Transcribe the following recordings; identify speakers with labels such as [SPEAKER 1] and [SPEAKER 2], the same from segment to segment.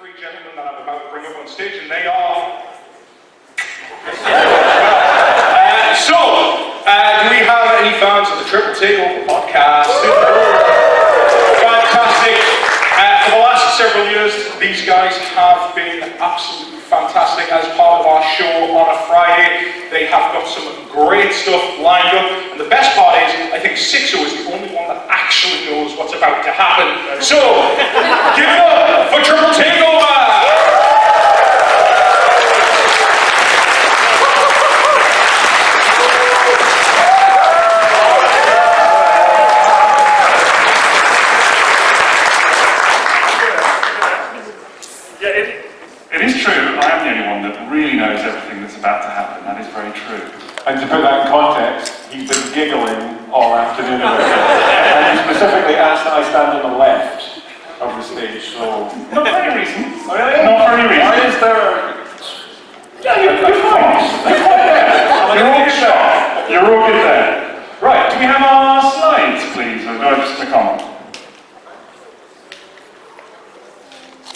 [SPEAKER 1] three gentlemen that I'm about to bring up on stage, and they are... do we have any fans of the Triple Takeover podcast? Fantastic. For the last several years, these guys have been absolutely fantastic as part of our show on a Friday. They have got some great stuff lined up, and the best part is, I think Sixo is the only one that actually knows what's about to happen. So, give it up for Triple Takeover!
[SPEAKER 2] It is true, I am the only one that really knows everything that's about to happen. That is very true.
[SPEAKER 3] And to put that in context, he's been giggling all afternoon about it. And he specifically asked that I stand on the left of the stage, so...
[SPEAKER 2] Not for any reason.
[SPEAKER 3] Oh, really?
[SPEAKER 2] Not for any reason.
[SPEAKER 3] Why is there...
[SPEAKER 2] Yeah, you're fine. You're all good there. You're all good there. Right, do we have our slides, please? Or do I just click on them?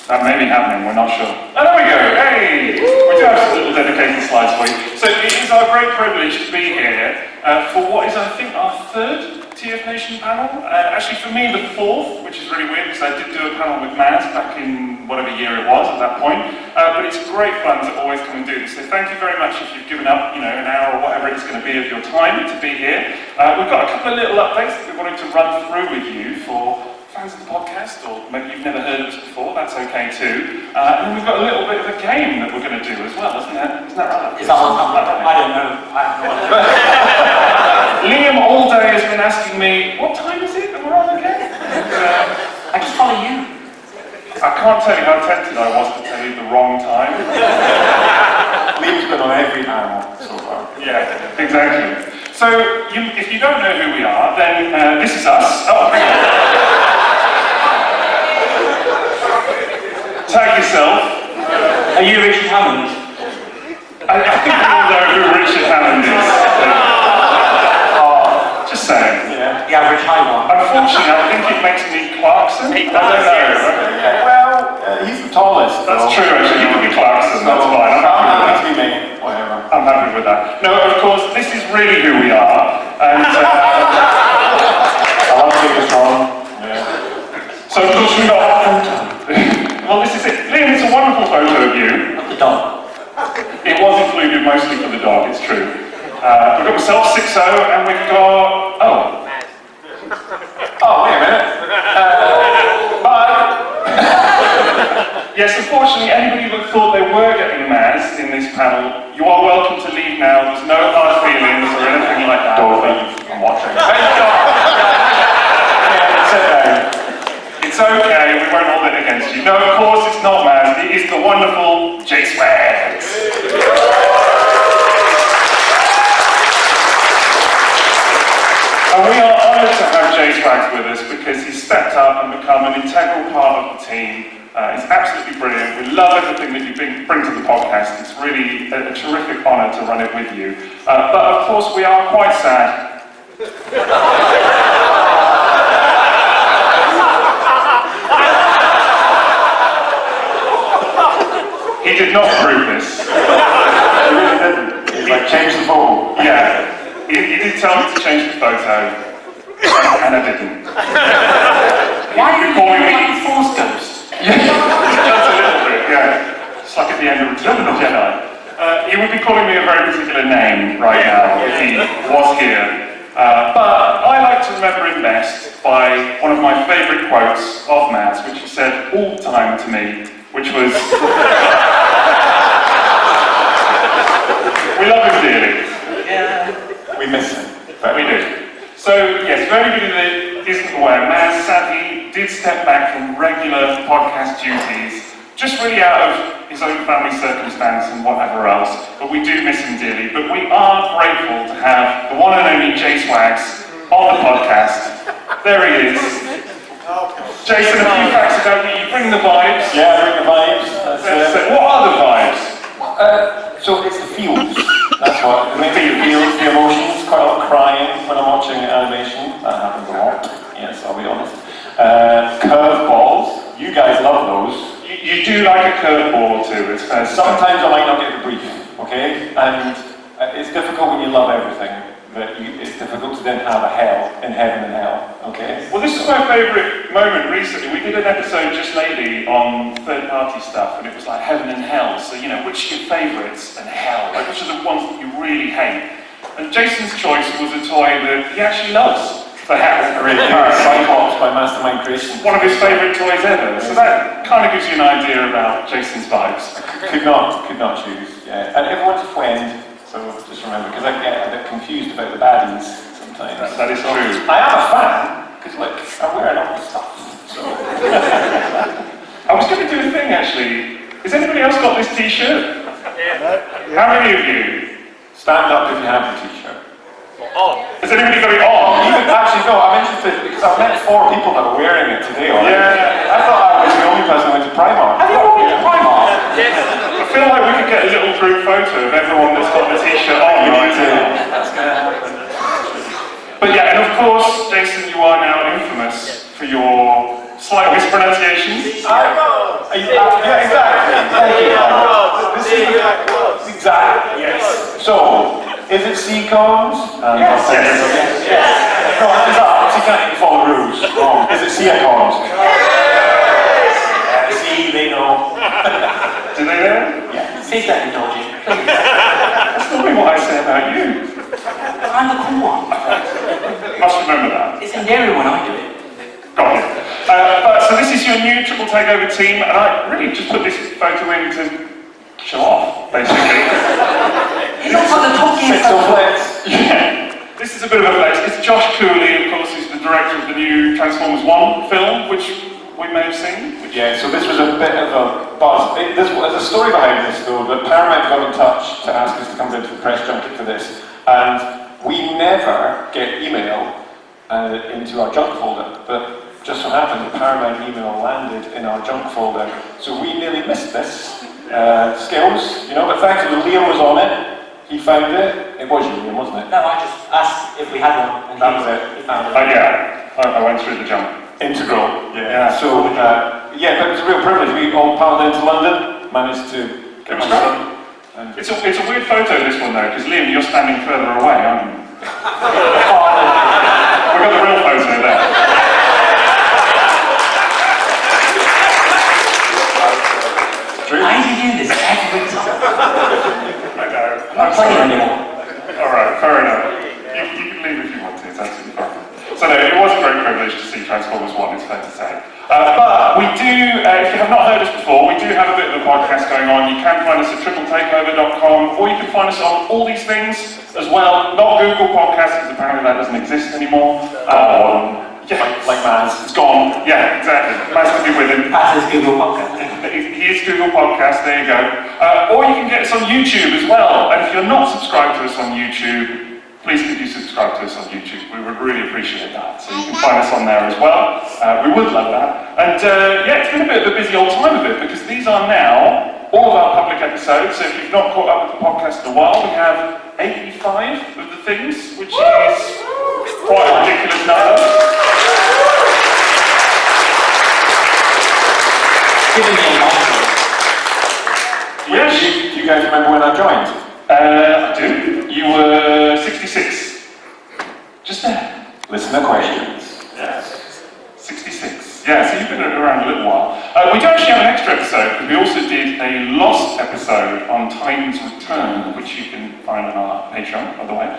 [SPEAKER 2] That may be happening, we're not sure. Oh, there we go, hey! We do have some little dedicated slides for you. So it is our great privilege to be here for what is, I think, our third TF Nation panel. Actually, for me, the fourth, which is really weird because I did do a panel with Maz back in whatever year it was at that point. But it's great fun to always come and do this. So thank you very much if you've given up, an hour or whatever it's going to be of your time to be here. We've got a couple of little updates that we wanted to run through with you for fans of the podcast, or maybe you've never heard of us before, that's okay too. And then we've got a little bit of a game that we're going to do as well, isn't that right?
[SPEAKER 4] Is that what I don't know. I have no idea.
[SPEAKER 2] Liam all day has been asking me, what time is it that we're on again?
[SPEAKER 4] I just follow you.
[SPEAKER 2] I can't tell you how tempted I was to tell you the wrong time.
[SPEAKER 3] Liam's been on every panel so far.
[SPEAKER 2] Yeah, exactly. So, if you don't know who we are, then this is us. Oh, tag yourself.
[SPEAKER 4] Are you Richard Hammond?
[SPEAKER 2] I think we all know who Richard Hammond is. Just saying.
[SPEAKER 4] Yeah. The average height one.
[SPEAKER 2] Unfortunately, I think it makes me Clarkson. I don't know.
[SPEAKER 3] Well, he's the tallest.
[SPEAKER 2] That's true, actually. You could be Clarkson, that's fine.
[SPEAKER 3] That's me, whatever.
[SPEAKER 2] I'm happy with that. No, of course, this is really who we are. And
[SPEAKER 3] I love being strong. Yeah.
[SPEAKER 2] So, of course, we've got... Well, this is it. Liam, it's a wonderful photo of you.
[SPEAKER 4] Of the dog.
[SPEAKER 2] It was included mostly for the dog, it's true. We've got myself, Sixo, and we've got... Oh,
[SPEAKER 3] Oh, wait a minute. Bye.
[SPEAKER 2] Yes, unfortunately, anybody that thought they were getting Maz in this panel, you are welcome to leave now. There's no hard feelings or anything like that.
[SPEAKER 3] Don't leave. I'm watching.
[SPEAKER 2] Sit down. It's okay, we won't hold it against you. No, of course it's not Maz, it is the wonderful J-Swags. And we are honoured to have J-Swags with us because he's stepped up and become an integral part of the team. It's absolutely brilliant. We love everything that you bring to the podcast. It's really a terrific honour to run it with you. But of course we are quite sad. He did not approve this.
[SPEAKER 3] He really didn't. He's like, change the photo.
[SPEAKER 2] Yeah. He did tell me to change the photo, and I didn't.
[SPEAKER 4] Why are you calling me like a Force Ghost?
[SPEAKER 2] Yeah, just a little bit, yeah. It's like at the end of Return of the Jedi. He would be calling me a very particular name right now if he was here. But I like to remember him best by one of my favourite quotes of Maz, which he said all the time to me, which was, we love him dearly.
[SPEAKER 4] Yeah.
[SPEAKER 3] We miss him.
[SPEAKER 2] We do. So, yes, for anybody that isn't aware, Maz sadly did step back from regular podcast duties, just really out of his own family circumstance and whatever else, but we do miss him dearly. But we are grateful to have the one and only J-Swags on the podcast. There he is. Jason, a few facts about you. You bring the vibes.
[SPEAKER 3] Yeah, bring the vibes. That's
[SPEAKER 2] What are the vibes?
[SPEAKER 3] So it's the feels. That's what. Maybe the feels, the emotions. Quite a lot of crying when I'm watching animation. That happens a lot. Yes, I'll be honest. Curveballs. You guys love those.
[SPEAKER 2] You do like a curveball or two, it's fair to say.
[SPEAKER 3] Sometimes I might not get the brief, okay? And it's difficult when you love everything, that it's difficult to then have a hell in heaven and hell, okay?
[SPEAKER 2] Well, this is my favourite moment recently. We did an episode just lately on third-party stuff, and it was like heaven and hell. So, you know, which are your favourites and hell? Like, which are the ones that you really hate? And Jason's choice was a toy that he actually loves. For hell.
[SPEAKER 3] Cyclops by Mastermind Creations.
[SPEAKER 2] One of his favourite toys ever. So that kind of gives you an idea about Jason's vibes.
[SPEAKER 3] Could not choose. Yeah. And everyone's a friend, so just remember, because I get a bit confused about the baddies sometimes.
[SPEAKER 2] That is true.
[SPEAKER 3] I am a fan, because look, I'm wearing all this stuff. So.
[SPEAKER 2] I was going to do a thing actually. Has anybody else got this t-shirt? Yeah. How many of you?
[SPEAKER 3] Stand up if you have the t-shirt.
[SPEAKER 2] Has anybody got it on?
[SPEAKER 3] Actually, no, I'm interested because I've met 4 people that are wearing it today already.
[SPEAKER 2] Yeah.
[SPEAKER 3] I thought I was the only person who went to Primark.
[SPEAKER 2] Have you all been to Primark? Yes. I feel like we could get a little group photo of everyone that's got the t-shirt on right now.
[SPEAKER 3] That's gonna happen.
[SPEAKER 2] But yeah, and of course, Jason, you are now infamous for your slight mispronunciations.
[SPEAKER 3] Yeah, exactly. Thank you. This is exactly. Yes. So, is it C-cones?
[SPEAKER 2] Yes.
[SPEAKER 3] Yes. No, hands up. So you can't even follow the rules. Wrong. Is it C-cones? Yes. See, they know.
[SPEAKER 2] Do they know?
[SPEAKER 3] Yeah.
[SPEAKER 5] Please don't indulge you.
[SPEAKER 2] That's not really what I say about you.
[SPEAKER 5] I'm the cool one.
[SPEAKER 2] Must remember that.
[SPEAKER 5] It's endearing when I do it.
[SPEAKER 2] Got it. So this is your new Triple Takeover team, and I really just put this photo in to show off, basically.
[SPEAKER 5] It looks like the Top Gear
[SPEAKER 3] Flex.
[SPEAKER 2] Yeah. This is a bit of a flex. It's Josh Cooley, of course, who's the director of the new Transformers 1 film, which we may have seen.
[SPEAKER 3] Yeah, so this was a bit of a buzz. There's a story behind this though, that Paramount got in touch to ask us to come into the press junket for this, and we never get email into our junk folder, but just so happened the Paramount email landed in our junk folder, so we nearly missed this. Skills, you know, but thankfully Liam was on it, he found it. It was you, Liam, wasn't it?
[SPEAKER 5] No, I just asked if we had one, and
[SPEAKER 3] That was it.
[SPEAKER 5] he found it.
[SPEAKER 2] Yeah, I went through the jump.
[SPEAKER 3] Integral, yeah. So, yeah, but it was a real privilege. We all piled into London, managed to get my son. And
[SPEAKER 2] It's a weird photo, this one though, because Liam, you're standing further away, aren't you? We've got the real photo there.
[SPEAKER 5] Why do you do this every time?
[SPEAKER 2] I know.
[SPEAKER 5] I'm not playing anymore.
[SPEAKER 2] Alright, fair enough. You can leave if you want to, it's absolutely fine. So no, it was a great privilege to see Transformers 1, it's fair to say. But we do, if you have not heard us before, we do have a bit of a podcast going on. You can find us at tripletakeover.com, or you can find us on all these things as well. Not Google Podcasts, because apparently that doesn't exist anymore. Yeah.
[SPEAKER 3] like Maz.
[SPEAKER 2] It's gone. Yeah, exactly. Maz could be with him.
[SPEAKER 5] That is Google Podcast.
[SPEAKER 2] He is Google Podcast, there you go. Or you can get us on YouTube as well. And if you're not subscribed to us on YouTube, please could you subscribe to us on YouTube. We would really appreciate that. So you can find us on there as well. We would love that. And yeah, it's been a bit of a busy old time of it, because these are now all of our public episodes. So if you've not caught up with the podcast in a while, we have 85 of the things, which is quite a ridiculous number.
[SPEAKER 5] Giving me a moment.
[SPEAKER 2] Yes.
[SPEAKER 3] Do you guys remember when I joined?
[SPEAKER 2] I do. You were 66. Just there.
[SPEAKER 3] Listener questions.
[SPEAKER 2] Yes. 66. Yeah, so you've been around a little while. We do actually have an extra episode, because we also did a lost episode on Titan's Return, which you can find on our Patreon, by the way,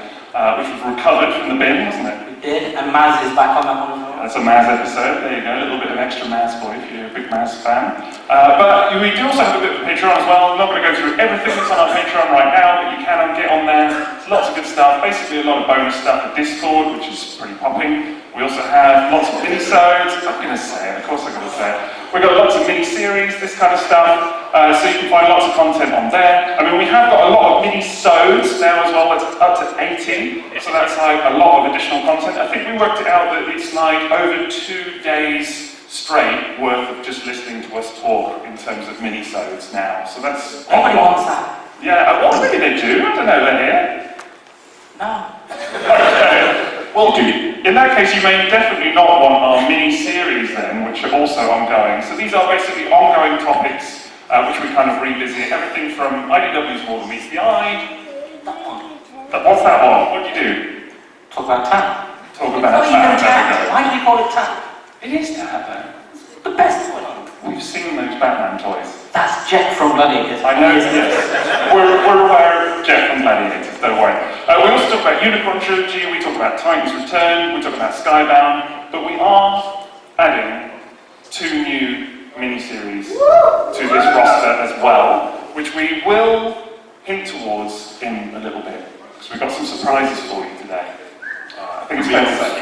[SPEAKER 2] which was recovered from the bin, wasn't it?
[SPEAKER 5] We did, and Maz is back on that one as well.
[SPEAKER 2] That's a Maz episode, there you go, a little bit of extra Maz for you if you're a big Maz fan. But we do also have a bit of a Patreon as well. I'm not going to go through everything that's on our Patreon right now, but you can get on there. There's lots of good stuff, basically a lot of bonus stuff for Discord, which is pretty popping. We also have lots of mini-sodes. I'm going to say it, of course I'm going to say it. We've got lots of mini-series, this kind of stuff, so you can find lots of content on there. I mean, we have got a lot of mini-sodes now as well, that's up to 18, so that's like a lot of additional content. I think we worked it out that it's like over 2 days straight worth of just listening to us talk in terms of mini-sodes now, so that's...
[SPEAKER 5] Nobody wants that.
[SPEAKER 2] Yeah, well, maybe they do, I don't know, they're here.
[SPEAKER 5] No.
[SPEAKER 2] Okay. Well, in that case, you may definitely not want our mini-series then, which are also ongoing. So these are basically ongoing topics which we kind of revisit everything from IDW's More Than Meets the Eye. What's that one? What do you do?
[SPEAKER 5] Talk about TAP.
[SPEAKER 2] Talk about
[SPEAKER 5] Not even
[SPEAKER 2] TAP.
[SPEAKER 5] TAP. Why do we call it TAP?
[SPEAKER 2] It is TAP though.
[SPEAKER 5] The best one.
[SPEAKER 2] We've seen those Batman toys.
[SPEAKER 5] That's Jet from Gladiators.
[SPEAKER 2] I know, yes. We're aware of Jeff from Gladiators, don't worry. We also talk about Unicorn Trilogy, we talk about Titan's Return, we talk about Skybound, but we are adding 2 new miniseries to this roster as well, which we will hint towards in a little bit, because we've got some surprises for you today. I think it's fair to say.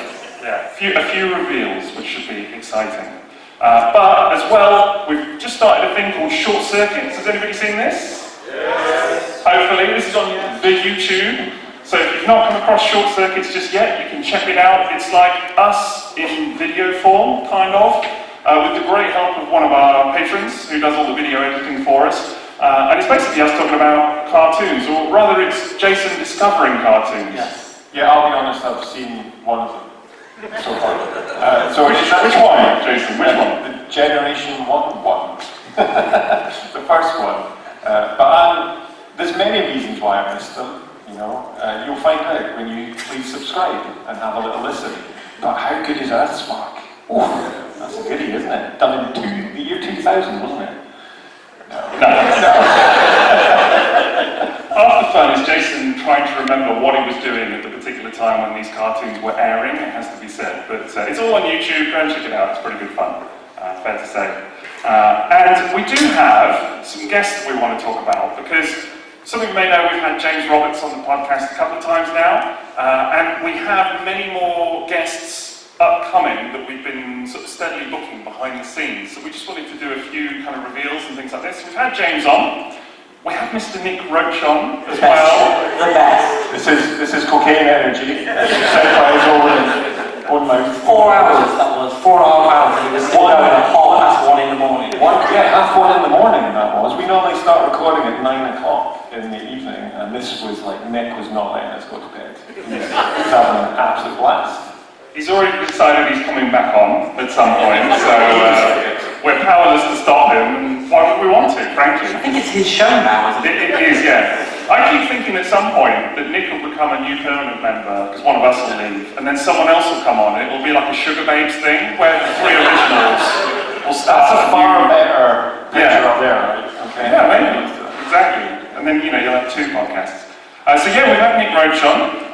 [SPEAKER 2] Yeah, a few reveals, which should be exciting. But as well, we've just started a thing called Short Circuits. Has anybody seen this? Yes. Hopefully, this is on the YouTube. So if you've not come across Short Circuits just yet, you can check it out. It's like us in video form, kind of, with the great help of one of our patrons who does all the video editing for us. And it's basically us talking about cartoons, or rather it's Jason discovering cartoons.
[SPEAKER 5] Yes.
[SPEAKER 3] Yeah, I'll be honest, I've seen one of them so far.
[SPEAKER 2] Which one, Jason? Which one?
[SPEAKER 3] The Generation 1 the first one. But there's many reasons why I missed them, you know. You'll find out when you please subscribe and have a little listen. But how good is Earthspark? Oh, that's a goodie, isn't it? Done in the year 2000, wasn't it?
[SPEAKER 2] Half the fun is Jason trying to remember what he was doing at the particular time when these cartoons were airing, it has to be said. But it's all on YouTube, go and check it out, it's pretty good fun, fair to say. And we do have some guests that we want to talk about, because some of you may know we've had James Roberts on the podcast a couple of times now, and we have many more guests upcoming that we've been sort of steadily booking behind the scenes. So we just wanted to do a few kind of reveals and things like this. We've had James on. We have Mr. Nick Roach on as well.
[SPEAKER 5] The best.
[SPEAKER 3] This is cocaine energy. Said by his own mouth.
[SPEAKER 5] 4 hours, that was 4.5 hours. It was 1 in the morning.
[SPEAKER 3] 1 in the morning that was. We normally start recording at 9 o'clock in the evening, and this was like, Nick was not letting us go to bed. He was having an absolute blast.
[SPEAKER 2] He's already decided he's coming back on at some point, so we're powerless to stop him, and why would we want to, frankly?
[SPEAKER 5] I think it's his show now, isn't it?
[SPEAKER 2] It is, yeah. I keep thinking at some point that Nick will become a new permanent member, because one of us will leave, and then someone else will come on. It will be like a Sugar Babes thing, where the 3 originals will start.
[SPEAKER 3] That's a far better picture up there, right? Okay.
[SPEAKER 2] Yeah, maybe. Exactly. And then, you know, you'll have 2 podcasts. So yeah, we've had Nick Roach on.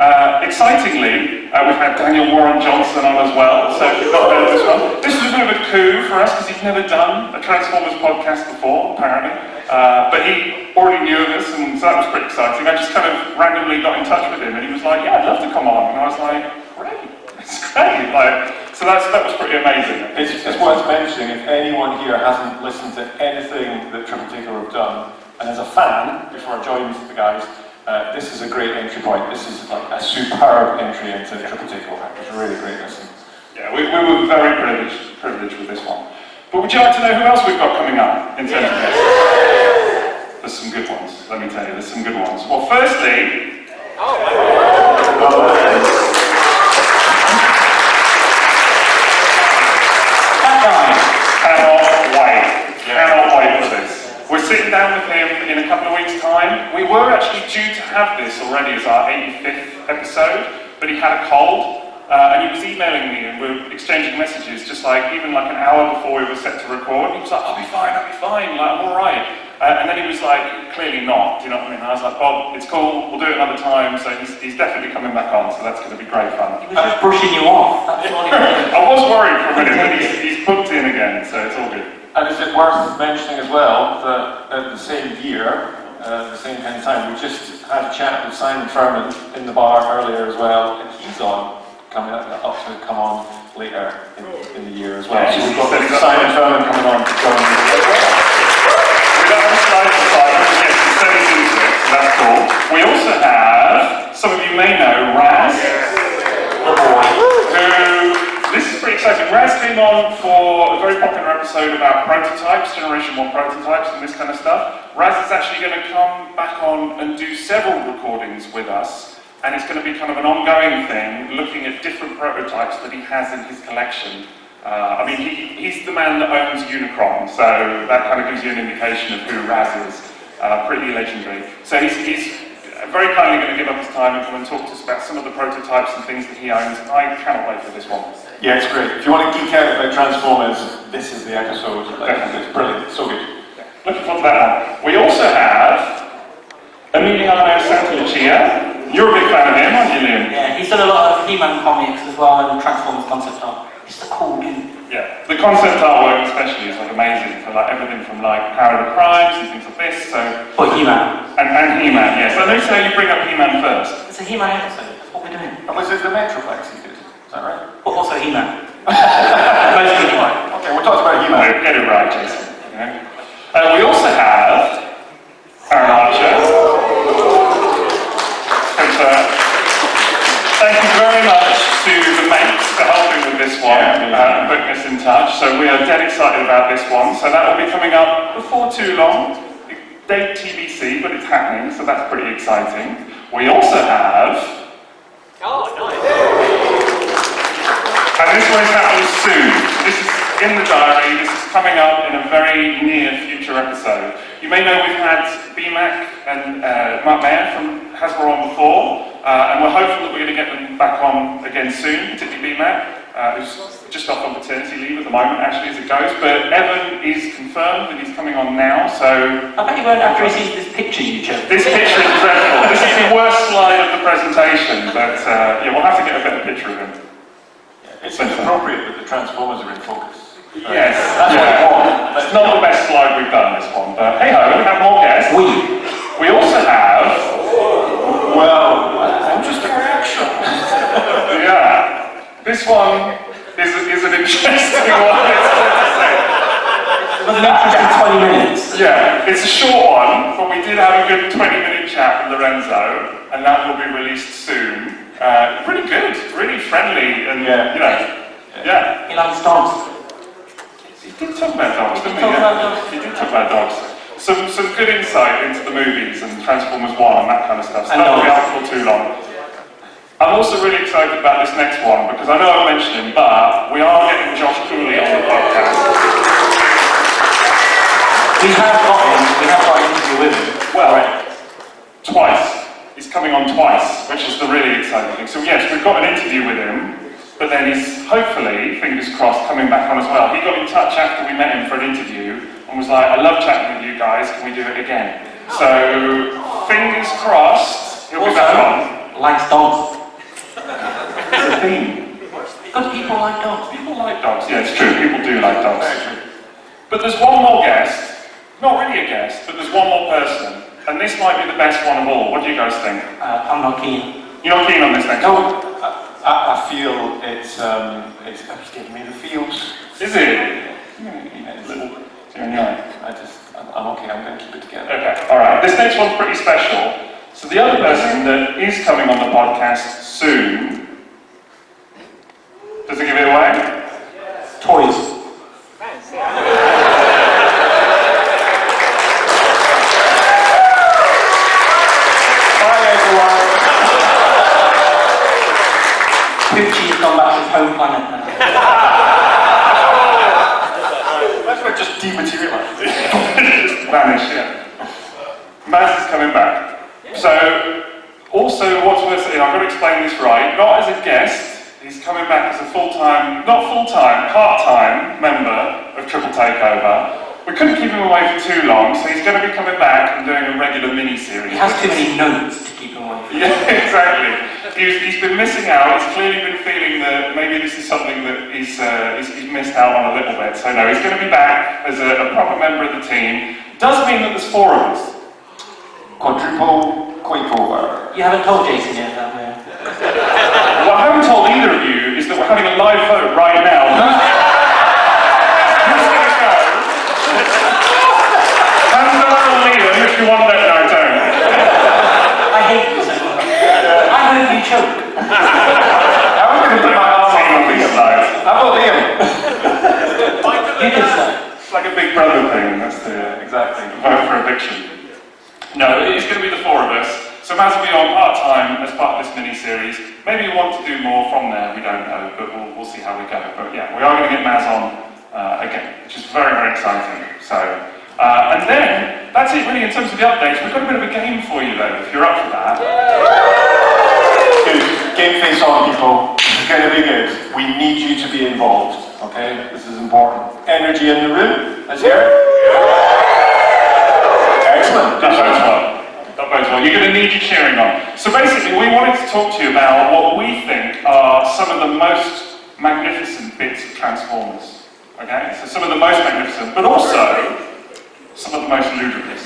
[SPEAKER 2] Excitingly, we've had Daniel Warren Johnson on as well, so we've got this one. This was a bit of a coup for us, because he's never done a Transformers podcast before, apparently. But he already knew of us, and so that was pretty exciting. I just kind of randomly got in touch with him, and he was like, yeah, I'd love to come on. And I was like, great, it's great. So that was pretty amazing.
[SPEAKER 3] It's worth mentioning, if anyone here hasn't listened to anything that Triple Takeover have done, and as a fan, before I joined the guys, this is a great entry point. This is like a superb entry into Triple Takeover. It's a really great listen.
[SPEAKER 2] Yeah, we were very privileged with this one. But would you like to know who else we've got coming up in terms of this? There's some good ones, let me tell you, there's some good ones. Well, firstly... Cannot wait for this. We're sitting down with him in a couple of weeks' time. We were actually due to have this already as our 85th episode, but he had a cold, and he was emailing me, and we were exchanging messages just like, even like an hour before we were set to record. He was like, I'll be fine, like, I'm alright. And then he was like, clearly not, do you know what I mean? I was like, Bob, it's cool, we'll do it another time, so he's definitely coming back on, so that's going to be great fun.
[SPEAKER 5] He was just brushing you off. That's what he was.
[SPEAKER 2] I was worried for a minute, but he's booked in again, so it's all good.
[SPEAKER 3] And is it worth mentioning as well that at the same year, the same kind of time, we just had a chat with Simon Furman in the bar earlier as well, and he's up to come on later in the year as well.
[SPEAKER 2] Yeah,
[SPEAKER 3] so we've got Simon Furman coming on to join us as well.
[SPEAKER 2] We don't have a slide for Simon, but yes, he's very into it, so that's cool. We also have, some of you may know, Raz, who, this is pretty exciting. Raz came on for a very popular episode about prototypes, Generation 1 prototypes and this kind of stuff. Raz is actually going to come back on and do several recordings with us, and it's going to be kind of an ongoing thing, looking at different prototypes that he has in his collection. I mean, he's the man that owns Unicron, so that kind of gives you an indication of who Raz is. Pretty legendary. So he's very kindly going to give up his time and come and talk to us about some of the prototypes and things that he owns. I cannot wait for this one.
[SPEAKER 3] Yeah, it's great. If you want to geek out about Transformers, this is the episode. It's brilliant. So good.
[SPEAKER 2] Looking forward to that one. We also have Emiliano Santolucia. You're a big fan of him, aren't you, Liam?
[SPEAKER 5] Yeah, he's done a lot of He-Man comics as well and Transformers concept art. He's a cool dude.
[SPEAKER 2] Yeah, the concept artwork especially is like amazing for like everything from like Power of the Primes and things like this. So
[SPEAKER 5] For He-Man.
[SPEAKER 2] and He-Man, yes. So let's say you bring up He-Man first.
[SPEAKER 5] It's a He-Man episode. That's what we're doing.
[SPEAKER 3] And was it the Metroplex he did? Is that right?
[SPEAKER 5] But also He-Man. Mostly He-Man.
[SPEAKER 3] Okay, we'll talk about
[SPEAKER 2] No,
[SPEAKER 3] He-Man.
[SPEAKER 2] get it right, Jason. We also have Aaron Archer. And, thank you very much to the mates for helping with this one and putting us in touch. So we are dead excited about this one. So that will be coming up before too long. Date TBC, but it's happening, so that's pretty exciting. We also have...
[SPEAKER 6] Oh, nice.
[SPEAKER 2] And this one is happening soon. This is in the diary. This is coming up in a very near future episode. You may know we've had BMAC and Mark Mayer from Hasbro on before, and we're hopeful that we're going to get them back on again soon, particularly BMAC, who's just off on paternity leave at the moment, actually, as it goes. But Evan is confirmed that he's coming on now, so...
[SPEAKER 5] I bet you won't after he sees this picture you chose.
[SPEAKER 2] This picture is dreadful. This is the worst slide of the presentation, but yeah, we'll have to get a better picture of him.
[SPEAKER 3] It seems appropriate that the Transformers are in focus.
[SPEAKER 2] Yes,
[SPEAKER 3] That's what I want.
[SPEAKER 2] It's not the best slide we've done, this one, but hey ho, we have more guests. We also have...
[SPEAKER 3] Well, interesting reaction.
[SPEAKER 2] Yeah, this one is an interesting one.
[SPEAKER 5] It was an interesting 20 minutes.
[SPEAKER 2] Yeah, it's a short one, but we did have a good 20-minute chat with Lorenzo, and that will be released soon. Pretty good, really friendly, and you know, yeah.
[SPEAKER 5] He likes dogs.
[SPEAKER 2] He did talk about dogs, didn't he?
[SPEAKER 5] Talk about dogs.
[SPEAKER 2] He did talk about dogs. Some good insight into the movies and Transformers 1 and that kind of stuff. So
[SPEAKER 5] And
[SPEAKER 2] that won't be
[SPEAKER 5] dogs.
[SPEAKER 2] out for too long. I'm also really excited about this next one because I know I mentioned him, but we are getting Josh Cooley on the podcast.
[SPEAKER 5] We have got him. We have got an interview with him.
[SPEAKER 2] Well, twice. He's coming on twice, which is the really exciting thing. So yes, we've got an interview with him, but then he's hopefully, fingers crossed, coming back on as well. He got in touch after we met him for an interview and was like, I love chatting with you guys, can we do it again? So, fingers crossed, he'll be back on.
[SPEAKER 5] Likes dogs.
[SPEAKER 2] It's a theme.
[SPEAKER 5] Good people like dogs.
[SPEAKER 2] People like dogs. Yeah, it's true, people do like dogs. But there's one more guest, not really a guest, but there's one more person, and this might be the best one of all. What do you guys think?
[SPEAKER 5] I'm not keen.
[SPEAKER 2] You're not keen on this next one?
[SPEAKER 3] I feel it's giving me the feels.
[SPEAKER 2] Is it?
[SPEAKER 3] I'm okay, I'm going to keep it together.
[SPEAKER 2] Okay, alright. This next one's pretty special. So the other person that is coming on the podcast soon, does it give it away?
[SPEAKER 5] Toys. Poochie's gone back to his home planet now.
[SPEAKER 3] That's where it just dematerialised.
[SPEAKER 2] Just vanish, yeah. Maz is coming back. So, also, what's worth saying, I've got to explain this right, not as a guest, he's coming back as a full-time, not full-time, part-time member of Triple Takeover. We couldn't keep him away for too long, so he's going to be coming back and doing a regular mini-series.
[SPEAKER 5] He has too many notes to keep him away from.
[SPEAKER 2] Yeah, exactly. He's been missing out. He's clearly been feeling that maybe this is something that he's missed out on a little bit. So no, he's going to be back as a proper member of the team. Does mean that there's 4 of us.
[SPEAKER 3] Quadruple Takeover.
[SPEAKER 5] You haven't told Jason yet, have you?
[SPEAKER 2] What I haven't told either of you is that we're having a live vote right now. Who's going to go? Hands up for Liam if you want that. No, don't.
[SPEAKER 5] I hate you so much. I hope you choke.
[SPEAKER 3] I was going to put my arm on
[SPEAKER 2] Liam
[SPEAKER 3] Liam.
[SPEAKER 2] live.
[SPEAKER 3] How about Liam?
[SPEAKER 5] You can say.
[SPEAKER 2] It's like a Big Brother thing. That's the
[SPEAKER 3] Exactly.
[SPEAKER 2] vote for eviction. No, it's going to be the 4 of us. So Maz will be on part-time as part of this mini-series. Maybe you want to do more from there, we don't know, but we'll see how we go. But yeah, we are going to get Maz on again, which is very, very exciting. So, and then, that's it really in terms of the updates. We've got a bit of a game for you though, if you're up for that.
[SPEAKER 3] Good. Game face on, people. It's going to be good. We need you to be involved, okay? This is important. Energy in the room. Let's hear it. Excellent.
[SPEAKER 2] That bodes well. That bodes well. You're going to need your cheering on. So basically, we wanted to talk to you about what we think are some of the most magnificent bits of Transformers. Okay? So some of the most magnificent, but also some of the most ludicrous.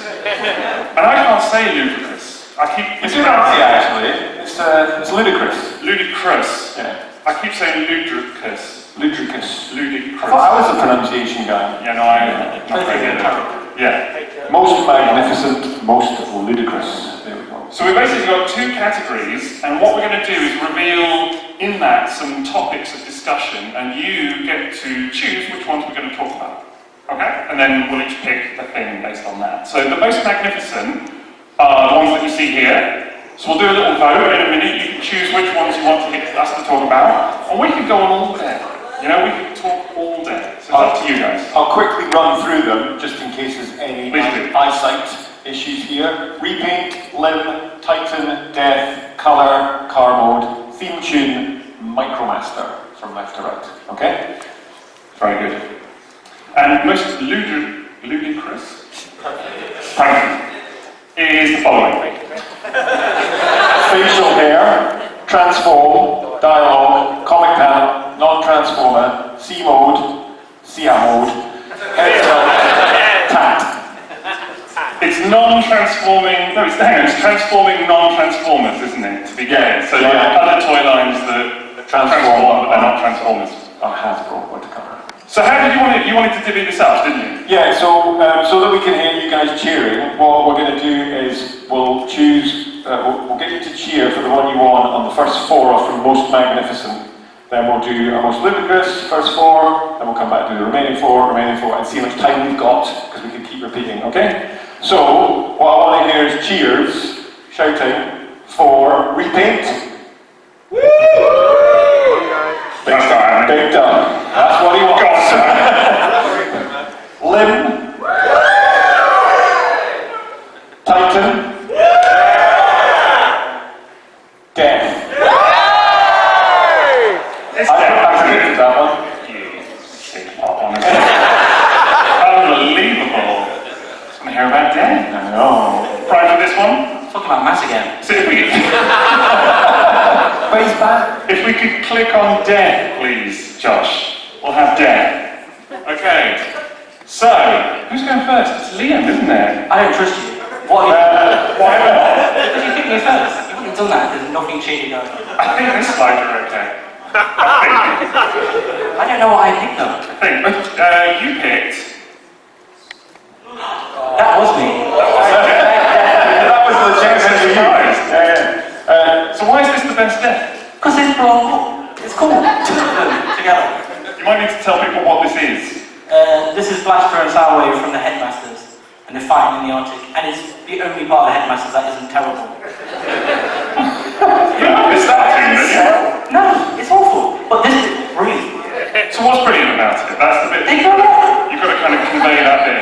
[SPEAKER 2] And I can't say ludicrous. I keep...
[SPEAKER 3] It's in our eye, actually. It's ludicrous.
[SPEAKER 2] Ludicrous.
[SPEAKER 3] Yeah.
[SPEAKER 2] I keep saying ludicrous.
[SPEAKER 3] Ludicrous.
[SPEAKER 2] Ludicrous.
[SPEAKER 3] I thought I was a pronunciation guy.
[SPEAKER 2] Yeah, no, I'm not very good at it. Yeah.
[SPEAKER 3] Most magnificent, most ludicrous. There we go.
[SPEAKER 2] So we've basically got two categories, and what we're going to do is reveal in that some topics of discussion, and you get to choose which ones we're going to talk about. Okay? And then we'll each pick a thing based on that. So the most magnificent are the ones that you see here. So we'll do a little vote in a minute. You can choose which ones you want us to talk about, and we can go on all day. You know, we can talk all day. So it's up to you guys.
[SPEAKER 3] I'll quickly run through them, just in case there's any
[SPEAKER 2] Please do.
[SPEAKER 3] eyesight issues here. Repaint, limb, Titan, death, colour, car mode, theme tune, Micromaster, from left to right. Okay?
[SPEAKER 2] Very good. And most ludicrous is the following.
[SPEAKER 3] Facial hair, transform, dialogue, comic panel, non-transformer, C mode, Sia mode, head tilt, tat.
[SPEAKER 2] It's non-transforming, no, it's transforming non-transformers, isn't it? To begin.
[SPEAKER 3] Yeah,
[SPEAKER 2] So
[SPEAKER 3] yeah.
[SPEAKER 2] you have other toy lines that transform, but they're not transformers.
[SPEAKER 3] Hasbro, what to cover.
[SPEAKER 2] So how did you wanted to divvy this up, didn't you?
[SPEAKER 3] Yeah, so that we can hear you guys cheering, what we're going to do is we'll choose, we'll get you to cheer for the one you want on the first four from most magnificent. Then we'll do our most ludicrous, first four, then we'll come back to the remaining four, and see how much time we've got, because we can keep repeating, okay? So, what I want to hear is cheers, shouting, for repaint. Woo! Big time. Big time. That's what he wants. Limb. Titan. Death. I predicted that one.
[SPEAKER 2] You sick pop, honestly. Unbelievable. Just want to hear about death.
[SPEAKER 3] I know.
[SPEAKER 2] Pride for this one?
[SPEAKER 5] Talking about mass again.
[SPEAKER 2] So if we
[SPEAKER 3] But he's back.
[SPEAKER 2] if we could click on death, please, Josh. We'll have death. Okay. So, who's going first? It's Liam, isn't it?
[SPEAKER 5] I don't trust you. What
[SPEAKER 2] Why not?
[SPEAKER 5] because you picked me first. You wouldn't have done that, there's nothing shady going on.
[SPEAKER 2] I think this slides are okay.
[SPEAKER 5] I don't know what I picked though.
[SPEAKER 2] I think. You picked.
[SPEAKER 5] That was me.
[SPEAKER 3] That was the
[SPEAKER 2] Surprised.
[SPEAKER 3] surprise.
[SPEAKER 2] So why is this the best death?
[SPEAKER 5] Because it's wrong. It's cool. Two of them together.
[SPEAKER 2] You might need to tell people what this is.
[SPEAKER 5] This is Blaster and Sourwave from the Headmasters, and they're fighting in the Arctic, and it's the only part of the Headmasters that isn't terrible.
[SPEAKER 2] It's that tune, isn't it?
[SPEAKER 5] No, it's awful, but this is brilliant.
[SPEAKER 2] So what's brilliant about it? That's the bit.
[SPEAKER 5] They go there.
[SPEAKER 2] You've got to kind of convey that bit.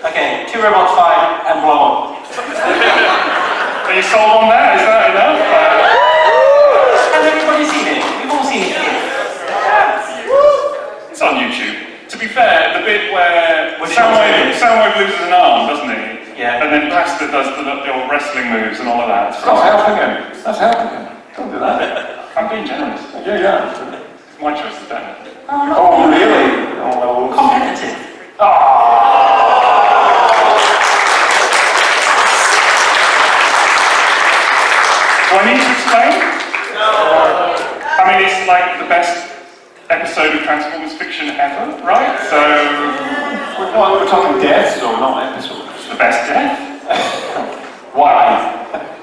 [SPEAKER 5] Okay, two robots fight and blow up.
[SPEAKER 2] Are you sold on that? Is that enough?
[SPEAKER 5] Has everybody seen it? We've all seen it.
[SPEAKER 2] It's on YouTube. To be fair, the bit where Soundwave loses an arm, doesn't he?
[SPEAKER 5] Yeah.
[SPEAKER 2] And then Blaster does the old wrestling moves and all of that.
[SPEAKER 3] That's helping him. That's helping him. Don't do that.
[SPEAKER 2] I'm being generous.
[SPEAKER 3] Yeah.
[SPEAKER 2] It's my choice to die.
[SPEAKER 3] Oh, really? Oh, well,
[SPEAKER 5] Competitive.
[SPEAKER 2] Do I need to explain? No. I mean, it's like the best episode of Transformers fiction ever, right? So,
[SPEAKER 3] we're talking death, so not episode.
[SPEAKER 2] it's the best death.
[SPEAKER 3] Why?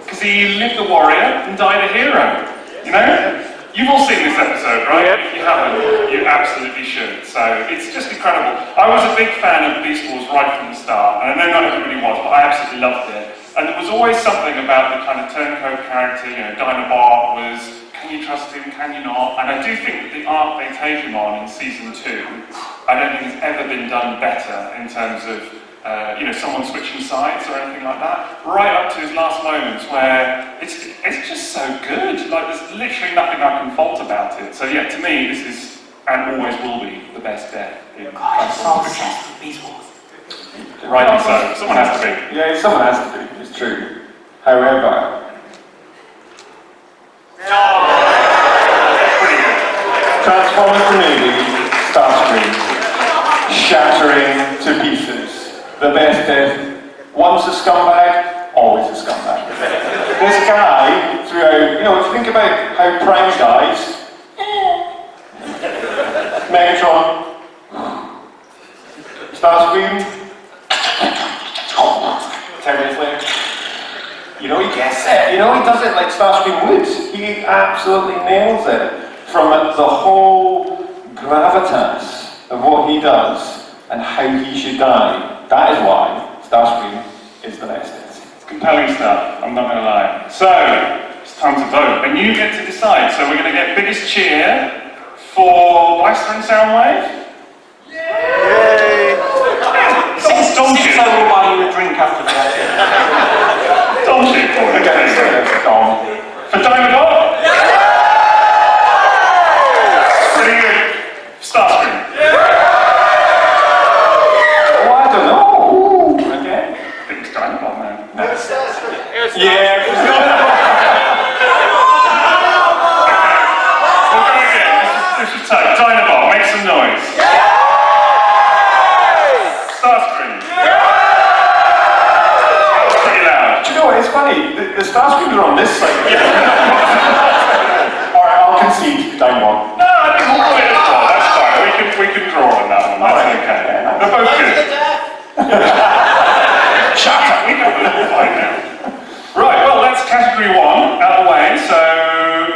[SPEAKER 2] Because he lived a warrior and died a hero. You know? You've all seen this episode, right?
[SPEAKER 6] Yep.
[SPEAKER 2] If you haven't, you absolutely should. So, it's just incredible. I was a big fan of Beast Wars right from the start, and I know not everybody was, but I absolutely loved it. And there was always something about the kind of turncoat character, you know, Dinobot was, can you trust him, can you not? And I do think that the arc they take him on in season 2, I don't think has ever been done better in terms of, you know, someone switching sides or anything like that. Right up to his last moments where it's just so good. Like, there's literally nothing I can fault about it. So yeah, to me, this is, and always will be, the best death in
[SPEAKER 5] God, I'm so
[SPEAKER 2] Transformers.
[SPEAKER 5] obsessed with Beast Wars.
[SPEAKER 2] Rightly so. Someone has to be.
[SPEAKER 3] Yeah, someone has to be, it's true. However,
[SPEAKER 2] Pretty good.
[SPEAKER 3] Transformers the movie, Starscream, shattering to pieces. The best death. Once a scumbag, always a scumbag. This guy, throughout, you know, think about how Prime dies. Megatron, Starscream, 10 minutes later. You know, he gets it. You know, he does it like Starscream would. He absolutely nails it. From the whole gravitas of what he does and how he should die. That is why Starscream is the best.
[SPEAKER 2] It's compelling stuff, I'm not going to lie. So, it's time to vote, and you get to decide. So we're going to get biggest cheer for Blaster and Soundwave.
[SPEAKER 6] Yay!
[SPEAKER 5] Six I will buy you a drink after that.
[SPEAKER 2] Dodgy for it. For Dinobot? Pretty good. Starscream.
[SPEAKER 3] Oh, I don't know. Ooh, okay.
[SPEAKER 2] I think it's Dinobot, man.
[SPEAKER 3] Yeah.
[SPEAKER 2] We'll go again. This is tight. Dinobot, make some noise. Starscream. That was pretty loud.
[SPEAKER 3] Do you know what? It's funny. The Starscreams are on this side. Alright, I'll concede Dinobot.
[SPEAKER 2] No, I think we'll put it as draw. That's fine. We can draw on that one. That's okay. They're both good.
[SPEAKER 3] Shut up.
[SPEAKER 2] We can put it fine now. Right, well, that's category 1 out of the way. So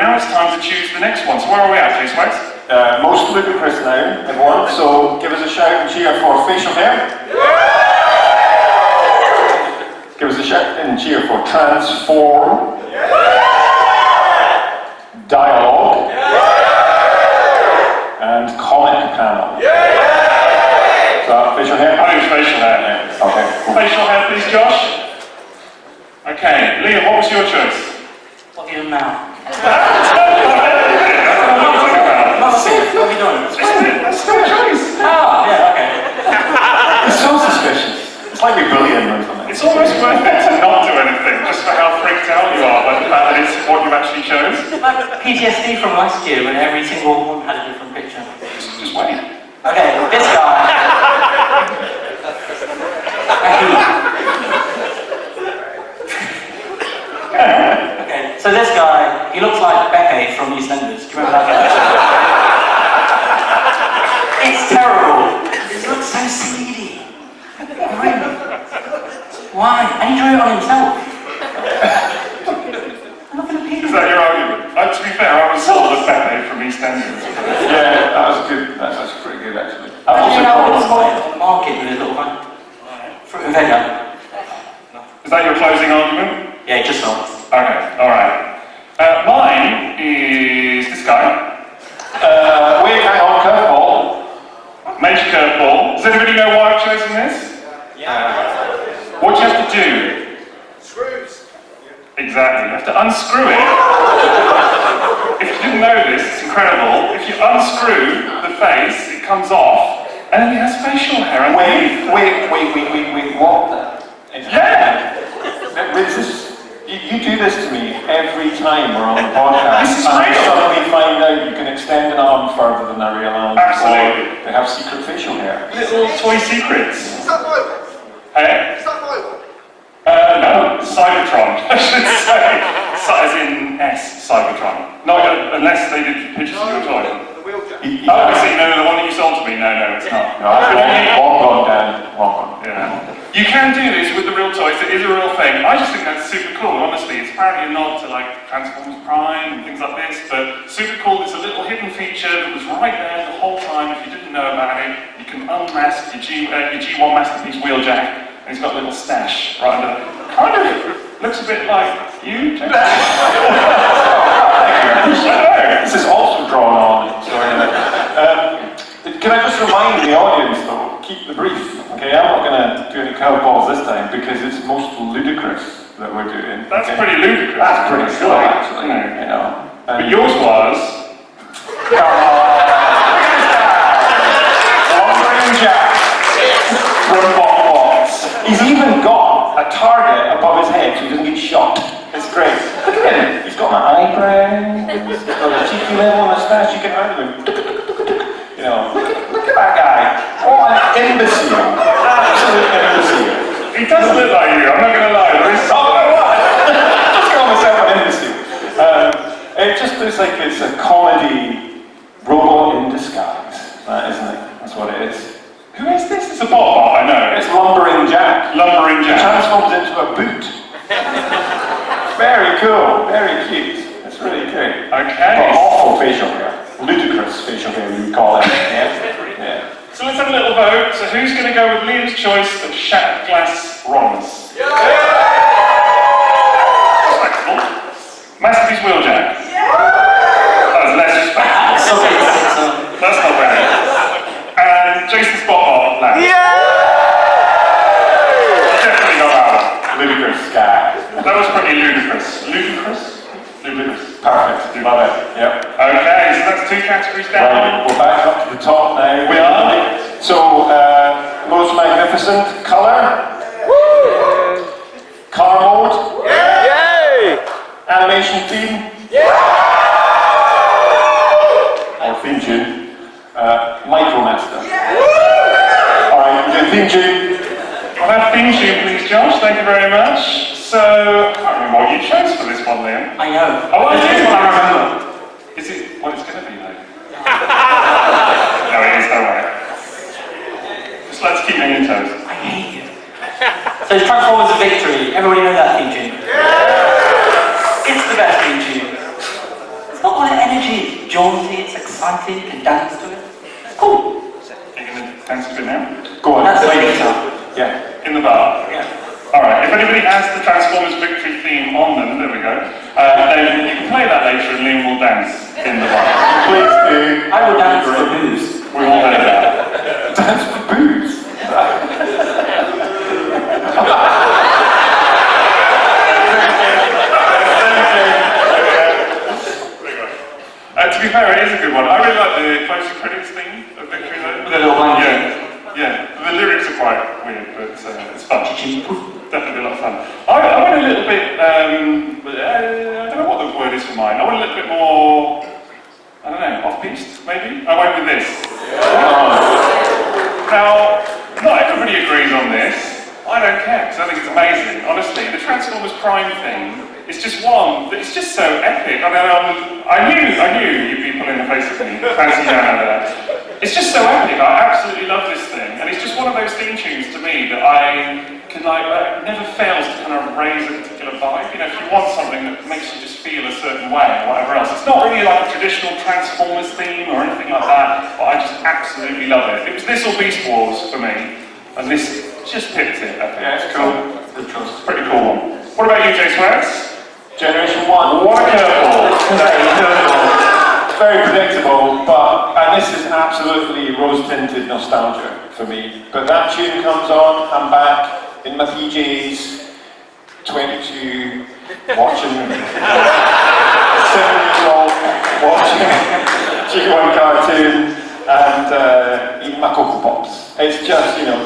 [SPEAKER 2] now it's time to choose the next one. So where are we at, please, Wax?
[SPEAKER 3] Most ludicrous now, everyone. So give us a shout and cheer for facial hair. Give us a shout and cheer for transform. Dialogue. And comic panel. So facial hair?
[SPEAKER 2] I think it's facial hair now.
[SPEAKER 3] Okay, cool.
[SPEAKER 2] Facial hair, please, Josh. Okay, Liam, what was your choice?
[SPEAKER 5] What do you do now?
[SPEAKER 2] That's what I'm talking about.
[SPEAKER 5] What are we doing?
[SPEAKER 2] That's still a choice.
[SPEAKER 5] Ah, yeah, okay.
[SPEAKER 3] It's so suspicious. It's like we bully him or something.
[SPEAKER 2] It's almost worth it to not do anything, just for how freaked out you are by the fact that it's what you actually chose.
[SPEAKER 5] Like PTSD from last year when every single one had a different picture.
[SPEAKER 2] Just wait.
[SPEAKER 5] Okay, this guy. Okay, so this guy, he looks like Beppe from EastEnders. Do you remember that guy? It's terrible. He looks so seedy. Why? And he drew it on himself. I'm not going to pay
[SPEAKER 2] Is that your argument? To be fair, I was sold as Pepe from EastEnders.
[SPEAKER 3] Yeah, that was good. That's actually pretty good, actually. I've
[SPEAKER 5] Actually, now
[SPEAKER 3] also
[SPEAKER 5] it's got on the market with his little man. Fruit and veg.
[SPEAKER 2] Is that your closing argument?
[SPEAKER 5] Yeah, just so.
[SPEAKER 2] Okay, alright. Mine is this guy.
[SPEAKER 3] wait, hang on, curveball.
[SPEAKER 2] Major curveball. Does anybody know why I've chosen this? What do you have to do?
[SPEAKER 6] Screws.
[SPEAKER 2] Exactly, you have to unscrew it. If you didn't know this, it's incredible. If you unscrew the face, it comes off, and then it has facial hair.
[SPEAKER 3] Wait, what?
[SPEAKER 2] Yeah!
[SPEAKER 3] You do this to me every time we're on the podcast.
[SPEAKER 2] This is
[SPEAKER 3] and
[SPEAKER 2] real.
[SPEAKER 3] you suddenly find out you can extend an arm further than I realised.
[SPEAKER 2] Absolutely.
[SPEAKER 3] Or they have secret facial hair.
[SPEAKER 2] Little toy secrets.
[SPEAKER 6] Is that mobile?
[SPEAKER 2] Hey?
[SPEAKER 6] Is that mobile?
[SPEAKER 2] No, Cybertron, I should say. As in S, Cybertron. Not unless they did pictures of your toy.
[SPEAKER 6] The wheeljack.
[SPEAKER 2] Oh, I see, no, the one that you sold to me. No, it's not.
[SPEAKER 3] No, walk on, Dan. Walk on.
[SPEAKER 2] Yeah. You can do this with the real toys, it is a real thing. I just think that's super cool, honestly. It's apparently a nod to like Transformers Prime and things like this, but super cool. It's a little hidden feature that was right there the whole time. If you didn't know about it, you can unmask your G1 Masterpiece Wheeljack, and it's got a little stash right under the kind of looks a bit like you, James.
[SPEAKER 3] This is also drawn on. So, can I just remind the audience, though, keep the brief. Okay, I'm not going to do any curveballs this time because it's most ludicrous that we're doing.
[SPEAKER 2] That's
[SPEAKER 3] okay?
[SPEAKER 2] pretty ludicrous.
[SPEAKER 3] That's pretty cool, actually.
[SPEAKER 2] Yeah.
[SPEAKER 3] You know.
[SPEAKER 2] But yours was.
[SPEAKER 3] Lumbering Jack from Box. He's even got a target above his head so he doesn't get shot. It's great. Look at him. He's got my eyebrows. He's got a cheeky little moustache. You can handle him. You know, look at that guy. What an imbecile. Absolute imbecile.
[SPEAKER 2] He does look like you, I'm not going to lie. There is something.
[SPEAKER 3] Just call myself an imbecile. It just looks like it's a comedy robot in disguise. That, isn't it? That's what it is.
[SPEAKER 2] Who is this? It's a bot, I know.
[SPEAKER 3] It's Lumbering Jack.
[SPEAKER 2] Lumbering
[SPEAKER 3] He
[SPEAKER 2] Jack.
[SPEAKER 3] transforms into a boot. Very cool. Very cute. It's really great.
[SPEAKER 2] Okay.
[SPEAKER 3] But awful facial hair. Ludicrous facial hair, you would call it. Yeah.
[SPEAKER 2] So let's have a little vote. So who's going to go with Liam's choice of shattered glass Rons? Respectable. Masterpiece Wheeljack. That was less respectable. That's not bad. And Jason's Bot Lad. Definitely got that one.
[SPEAKER 3] Ludicrous guy.
[SPEAKER 2] That was pretty ludicrous. Ludicrous? Ludicrous.
[SPEAKER 3] Perfect. Love it. Yep.
[SPEAKER 2] Okay, so that's 2 categories down.
[SPEAKER 3] Right, we're back up to the top now.
[SPEAKER 2] We are.
[SPEAKER 3] So, most magnificent colour. Colour mode. Animation theme. Or theme tune. Micromaster. Alright, we'll do theme tune.
[SPEAKER 2] I'll have theme tune, please, Josh. Thank you very much. So, I can't remember what you chose for this one, Liam.
[SPEAKER 5] I know.
[SPEAKER 2] Oh, what is
[SPEAKER 5] This
[SPEAKER 2] it?
[SPEAKER 5] is what I remember.
[SPEAKER 2] Is it what it's going to be, though? No, it is, don't worry. Just let's keep on your toes.
[SPEAKER 5] I hate you. So it's Transformers of Victory. Everybody know that theme tune? It's the best theme tune. It's got a lot of energy. It's jaunty, it's exciting, you can dance to it. It's cool.
[SPEAKER 2] Are you going to dance to it now?
[SPEAKER 3] Go on.
[SPEAKER 5] That's the way it's done.
[SPEAKER 3] Yeah.
[SPEAKER 2] In the bar?
[SPEAKER 5] Yeah.
[SPEAKER 2] Alright, if anybody has the Transformers Victory theme on them, there we go, then you can play that later and Liam will dance in the bar.
[SPEAKER 3] Please do.
[SPEAKER 5] I will dance for booze.
[SPEAKER 2] We all heard that.
[SPEAKER 3] Dance for booze.
[SPEAKER 2] To be fair, it is a good one. I really like the closing credits theme of Victory though.
[SPEAKER 5] With a little blanket.
[SPEAKER 2] Yeah. The lyrics are quite weird, but it's fun. Definitely a lot of fun. I went a little bit, I don't know what the word is for mine. I went a little bit more, I don't know, off-piste, maybe? I went with this. Now, not everybody agrees on this. I don't care, because I think it's amazing. Honestly, the Transformers Prime thing is just one that is just so epic. I mean, I knew you'd be pulling the face of me. Fancy down over there. It's just so epic. I absolutely love this thing, and it's just one of those theme tunes to me that I can never fails to kind of raise a particular vibe. You know, if you want something that makes you just feel a certain way or whatever else, it's not really like a traditional Transformers theme or anything like that, but I just absolutely love it. It was this or Beast Wars for me, and this just picked it. I think.
[SPEAKER 3] Yeah, it's cool.
[SPEAKER 2] Good choice. Pretty cool one. What about you, Jay Swags?
[SPEAKER 3] Generation 1.
[SPEAKER 2] What a curveball.
[SPEAKER 3] Very predictable, and this is absolutely rose-tinted nostalgia for me. But that tune comes on, I'm back in my PJs, 22, watching 7-year-old, watching G1 cartoon, and eating my Cocoa Pops. It's just, you know,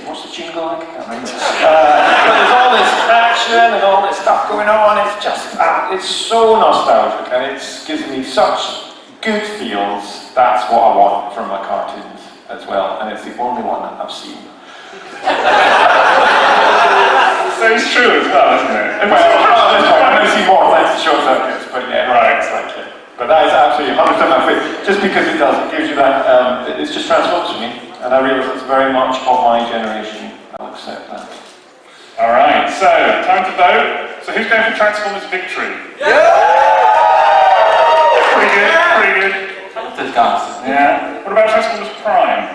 [SPEAKER 3] what's the tune go like? I can't remember. But there's all this action and all this stuff going on. It's just, it's so nostalgic, and it gives me such good feels. That's what I want from my cartoons as well, and it's the only one that I've seen.
[SPEAKER 2] So it's true as well, isn't it?
[SPEAKER 3] Well, I'm going to see more thanks to Short Circuits, but yeah,
[SPEAKER 2] right.
[SPEAKER 3] It's like, yeah. But that is absolutely 100% my favorite. Just because it does, it gives you that, it's just Transformers for me, and I realise it's very much of my generation. I'll accept that.
[SPEAKER 2] Alright, so, time to vote. So who's going for Transformers Victory? Pretty good, pretty good.
[SPEAKER 5] Those guys.
[SPEAKER 2] Yeah. What about Transformers Prime?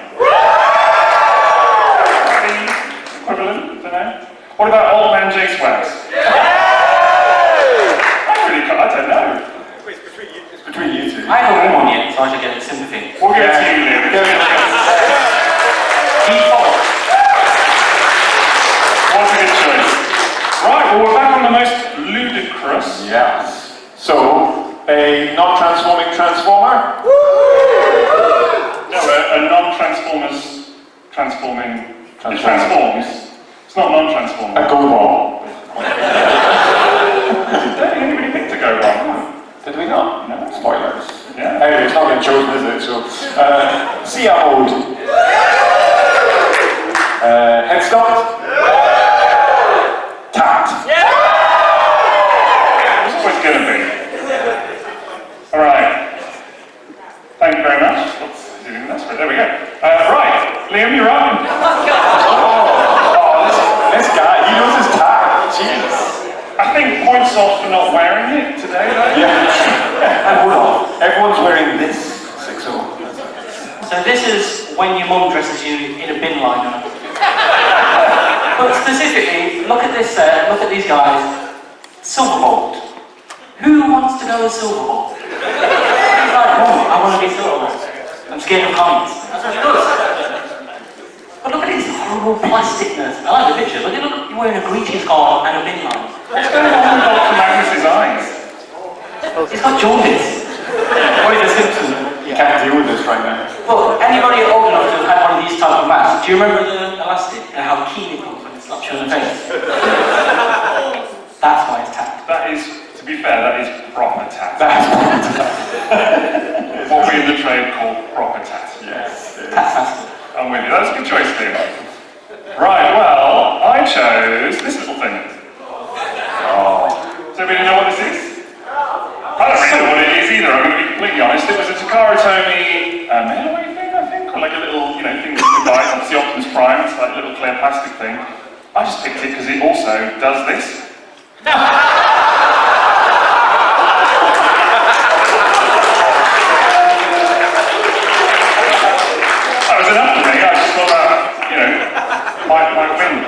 [SPEAKER 2] Equivalent, don't know. What about old man J Swags? I don't know.
[SPEAKER 3] It's between you two.
[SPEAKER 5] I haven't won one yet, so I should get sympathy.
[SPEAKER 2] We'll give it to you, Liam.
[SPEAKER 5] Default.
[SPEAKER 2] What a good choice. Right, well, we're back on the most ludicrous.
[SPEAKER 3] Yes. So, a non-transforming transformer?
[SPEAKER 2] No, a non-transformers transforming. It transforms. It's not non-transforming.
[SPEAKER 3] A go wrong.
[SPEAKER 2] Don't anybody pick to go wrong?
[SPEAKER 3] Did we not?
[SPEAKER 2] No.
[SPEAKER 3] Spoilers.
[SPEAKER 2] Yeah.
[SPEAKER 3] Anyway, it's not been chosen, is it? So, CR mode. Head start. Tact.
[SPEAKER 2] It's always going to be. Alright. Thank you very much. Oops, that's right. There we go. Right, Liam, you're up.
[SPEAKER 3] This guy, he knows his tact. Jeez.
[SPEAKER 2] I think points off for not wearing it today, though.
[SPEAKER 3] Yeah. And hold on. Everyone's wearing this 6-0.
[SPEAKER 5] So this is when your mum dresses you in a bin liner. But specifically, look at this look at these guys. Silverbolt. Who wants to go as Silverbolt? He's like, Mum, I want to be Silverbolt. I'm scared of heights. That's what he does. But look at his horrible plasticness. I like the picture, but look, you're wearing a greeting card and a bin liner.
[SPEAKER 2] What's going on with Dr. Magnus's eyes?
[SPEAKER 5] He's got jaundice. Or he's a Simpson.
[SPEAKER 3] You can't deal with this right now.
[SPEAKER 5] Well, anybody old enough to have had one of these type of masks, do you remember the elastic and how keen it was when it slapped you in the face? That's why it's tapped.
[SPEAKER 2] That is, to be fair, that is proper tat.
[SPEAKER 3] That's
[SPEAKER 2] What we in the trade call proper tat.
[SPEAKER 3] yes.
[SPEAKER 5] Fantastic.
[SPEAKER 2] I'm with you. That's a good choice, Liam. Right, well, I chose this little thing.
[SPEAKER 3] Oh.
[SPEAKER 2] Does anybody know what this is? I don't really know what it is either, I'm going to be completely honest. It was a Takara Tomy mailaway thing, I think, or like a little, you know, thing that you buy. It's the Optimus Prime, it's like a little clear plastic thing. I just picked it because it also does this. That was enough for me. I just thought that, you know, might win.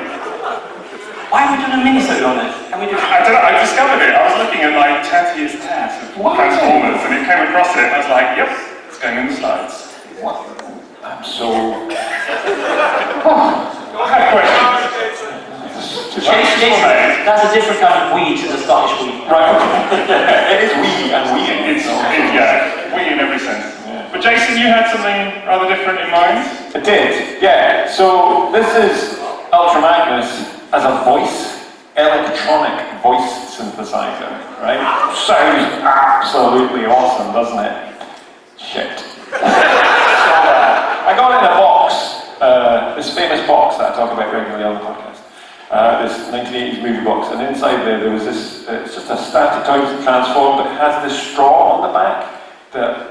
[SPEAKER 5] Why are we doing a mini-sode on this? Can we do
[SPEAKER 2] I don't know, I discovered it. I was looking at my tattiest tat of Transformers and it came across it and I was like, yep, it's going in the slides.
[SPEAKER 3] What? I'm so...
[SPEAKER 2] I have questions.
[SPEAKER 5] Jason, that's a different kind of weed to the Scottish weed.
[SPEAKER 3] Right, okay. It is we and we.
[SPEAKER 2] Yeah, we in every sense. But Jason, you had something rather different in mind?
[SPEAKER 3] I did, yeah. So this is Ultra Magnus as a electronic voice synthesizer, right? Sounds absolutely awesome, doesn't it? Shit. I got it in a box, this famous box that I talk about regularly on the podcast. This 1980s movie box, and inside there was this, it's just a static transform, but it has this straw on the back that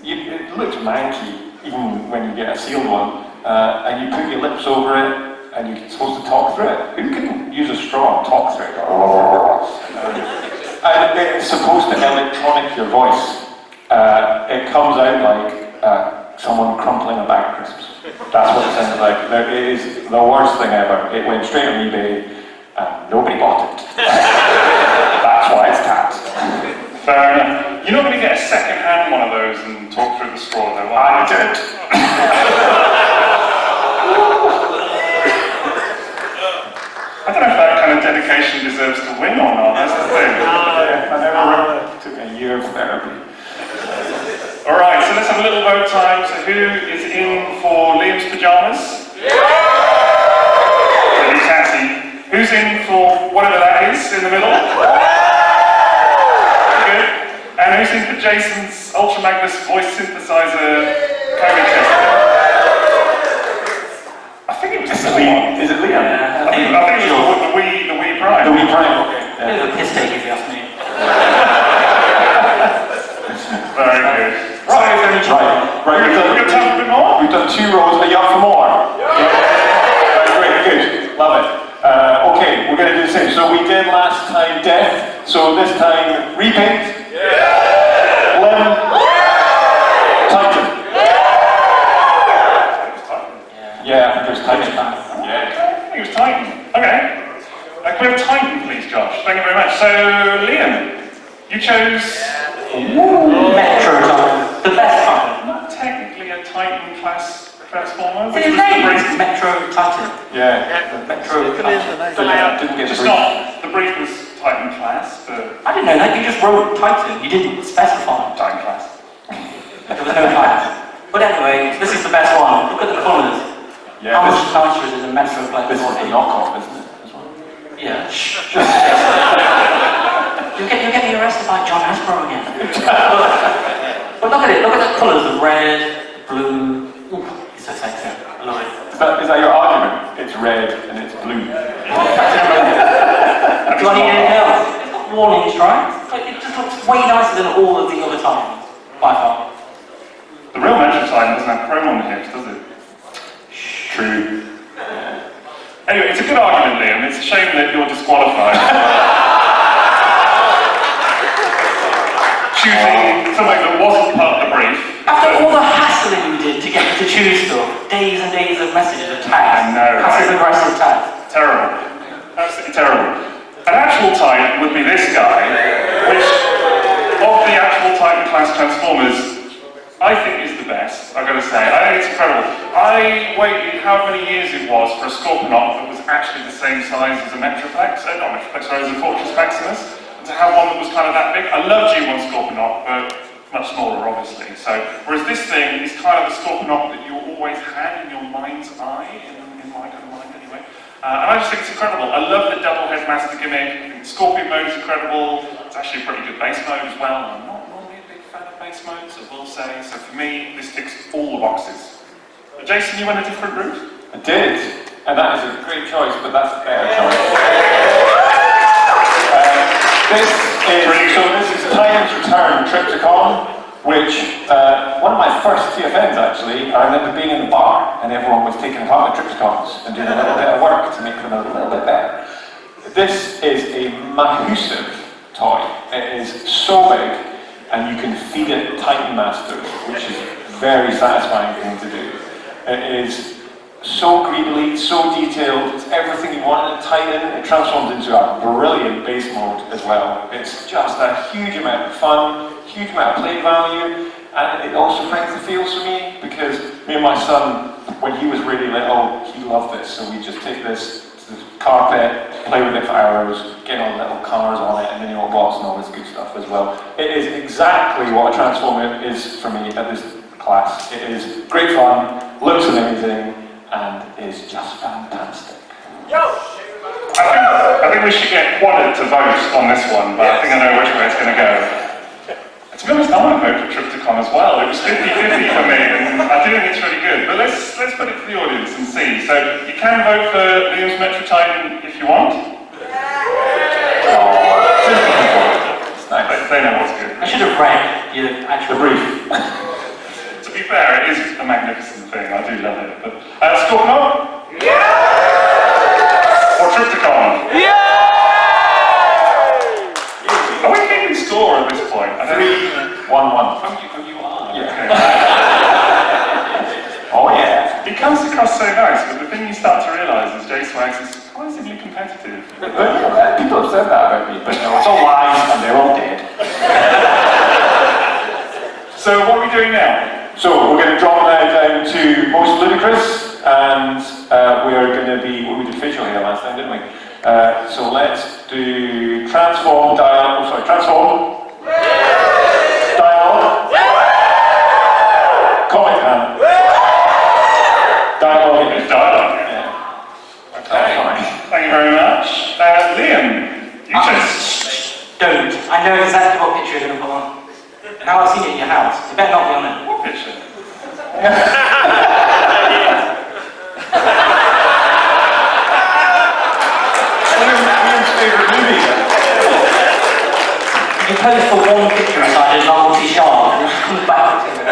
[SPEAKER 3] it looks manky, even when you get a sealed one, and you put your lips over it, and you're supposed to talk through it. Who can use a straw and talk through it? And it's supposed to electronic your voice. It comes out like someone crumpling a bag of crisps. That's what it sounds like. It is the worst thing ever. It went straight on eBay, and nobody bought it. That's why it's taxed.
[SPEAKER 2] Fair enough. You're not going to get a second-hand one of those and talk through the straw, though, are you?
[SPEAKER 3] I did.
[SPEAKER 2] I don't know if that kind of dedication deserves to win or not, that's the thing.
[SPEAKER 3] I never took a year of therapy.
[SPEAKER 2] Alright, so let's have a little vote time. So who is in for Liam's pyjamas? Really tatty. Who's in for whatever that is in the middle? Good. And who's in for Jason's Ultra Magnus voice synthesizer COVID test? I think it was
[SPEAKER 3] Is it Liam? Is it Liam?
[SPEAKER 5] Yeah,
[SPEAKER 2] I think it was the Wii Prime.
[SPEAKER 3] The Wii Prime, okay.
[SPEAKER 5] A bit of a piss take if you ask me.
[SPEAKER 2] Very good.
[SPEAKER 3] Right,
[SPEAKER 2] We've got time for a bit more?
[SPEAKER 3] We've done 2 rows. Are you up for more? Right, great, good. Love it. Okay, we're going to do the same. So we did last time death. So this time repaint. Limb. Titan. Yeah, I think it was Titan.
[SPEAKER 2] I think it was Titan. I Okay. Can we have Titan, please, Josh? Thank you very much. So, Liam, you chose...
[SPEAKER 5] Metro Titan. The best Titan.
[SPEAKER 2] Not technically a Titan class transformer, which
[SPEAKER 5] His
[SPEAKER 2] was the
[SPEAKER 5] name
[SPEAKER 2] brief.
[SPEAKER 5] is Metro Titan.
[SPEAKER 3] Yeah.
[SPEAKER 5] Metro Titan.
[SPEAKER 3] Didn't get
[SPEAKER 2] It's
[SPEAKER 3] the
[SPEAKER 2] not. The brief was Titan class, but
[SPEAKER 5] I didn't know that. You just wrote Titan. You didn't specify.
[SPEAKER 2] Titan class.
[SPEAKER 5] There was no Titan. But anyway, this is the best one. Look at the colours.
[SPEAKER 3] Yeah,
[SPEAKER 5] How
[SPEAKER 3] this,
[SPEAKER 5] much nicer is it than Metro Black?
[SPEAKER 3] this is a knockoff, isn't it? This one.
[SPEAKER 5] Yeah. You're getting arrested by John Hasbro again. But look at it. Look at the colours. The red, the blue. Ooh, it's so sexy. I love it.
[SPEAKER 3] Is that your argument? It's red and it's blue.
[SPEAKER 5] Do I need anything else? It's got warning stripes. Like, it just looks way nicer than all of the other Titans. By far.
[SPEAKER 2] The real Metro Titan doesn't have chrome on the hips, does it? True. Anyway, it's a good argument, Liam. It's a shame that you're disqualified. Choosing something that wasn't part of the brief.
[SPEAKER 5] After all the hassling you did to get me to choose stuff, days and days of messages of tags.
[SPEAKER 2] I know, right?
[SPEAKER 5] Passive-aggressive tags.
[SPEAKER 2] Terrible. Absolutely terrible. An actual Titan would be this guy, which, of the actual Titan class Transformers, I think is the best, I've got to say. I think it's incredible. I waited how many years it was for a Scorponok that was actually the same size as a Metroplex, not Metroplex, sorry, as a Fortress Maximus, and to have one that was kind of that big. I love G1 Scorponok, but much smaller, obviously. So, whereas this thing is kind of the Scorponok that you always had in your mind's eye, in my kind of mind anyway. And I just think it's incredible. I love the double headmaster gimmick. I think Scorpion mode is incredible. It's actually a pretty good base mode as well. I'm not normally a big fan of base modes, I will say. So for me, this ticks all the boxes. But Jason, you went a different route?
[SPEAKER 3] I did, and that is a great choice, but that's a better choice. This is Titan's Return Triptychon, which one of my first TFNs actually, I remember being in the bar and everyone was taking apart the Triptychons and doing a little bit of work to make them a little bit better. This is a massive toy. It is so big and you can feed it Titan Masters, which is a very satisfying thing to do. It is so greedily, so detailed, it's everything you want in a Titan. It transforms into a brilliant base mode as well. It's just a huge amount of fun, huge amount of play value, and it also brings the feels for me because me and my son, when he was really little, he loved this. So we just take this to the carpet, play with it for hours, get all the little cars on it, and then robots and all this good stuff as well. It is exactly what a Transformer is for me at this class. It is great fun, looks amazing, and is just fantastic.
[SPEAKER 2] I think we should get Quadded to vote on this one, but I think I know which way it's going to go. To be honest, I want to vote for Triptychon as well. It was 50-50 for me, and I do think it's really good. But let's put it to the audience and see. So you can vote for Liam's Metro Titan if you want.
[SPEAKER 3] It's nice.
[SPEAKER 2] They know what's good.
[SPEAKER 5] I should have read your actual
[SPEAKER 3] brief.
[SPEAKER 2] To be fair, it is a magnificent thing. I do love it. But Scorponok? Or Triptychon? Are we keeping score at this point?
[SPEAKER 3] 3-1-1.
[SPEAKER 2] Oh, you are?
[SPEAKER 3] Yeah.
[SPEAKER 2] Okay.
[SPEAKER 3] Oh yeah.
[SPEAKER 2] It comes across so nice, but the thing you start to realise is J-Swags is surprisingly competitive.
[SPEAKER 3] But, people have said that about me, but no, it's all lies and they're all dead.
[SPEAKER 2] So what are we doing now?
[SPEAKER 3] So we're going to drop now down to most ludicrous, and we are going to be, well, we did facial hair last time, didn't we? So let's do transform, dialogue, oh sorry, transform, dialogue, comic hand, dialogue.
[SPEAKER 2] It's dialogue.
[SPEAKER 3] Yeah.
[SPEAKER 2] Okay. Thank you very much. Liam, you chose...
[SPEAKER 5] Don't. I know exactly what picture you're going to put on. Now I've seen it in your house. You better not be on it.
[SPEAKER 2] What picture?
[SPEAKER 3] Liam's favourite movie.
[SPEAKER 5] You post for one picture aside a novelty shard and it comes back to it.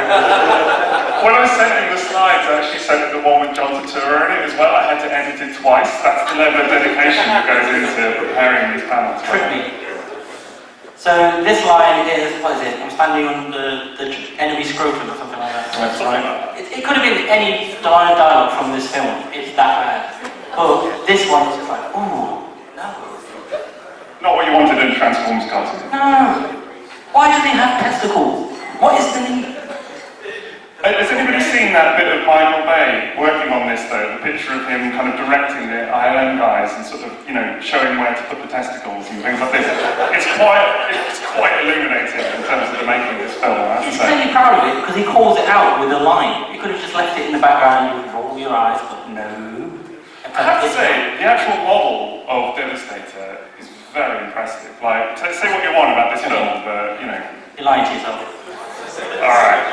[SPEAKER 2] When I sent you the slides, I actually sent the one with John Turturro in it as well. I had to edit it twice. That's the level of dedication that goes into preparing these panels.
[SPEAKER 5] Trick me. So this line is, what is it? I'm standing on the enemy scrotum or something like that.
[SPEAKER 3] That's right.
[SPEAKER 5] It could have been any line of dialogue from this film. It's that bad. But this one is just like, Ooh, no.
[SPEAKER 2] Not what you wanted in a Transformers cartoon.
[SPEAKER 5] No. Why do they have testicles? What is the need?
[SPEAKER 2] Has anybody seen that bit of Michael Bay working on this though? The picture of him kind of directing the ILM guys and sort of, you know, showing where to put the testicles and things like this. It's quite illuminating in terms of the making of this film, I have to
[SPEAKER 5] He's
[SPEAKER 2] say.
[SPEAKER 5] certainly proud of it because he calls it out with a line. He could have just left it in the background, you roll your eyes, but no.
[SPEAKER 2] I have to say, the actual model of Devastator is very impressive. Like, say what you want about this film, but, you know.
[SPEAKER 5] You're lying to yourself.
[SPEAKER 2] Alright.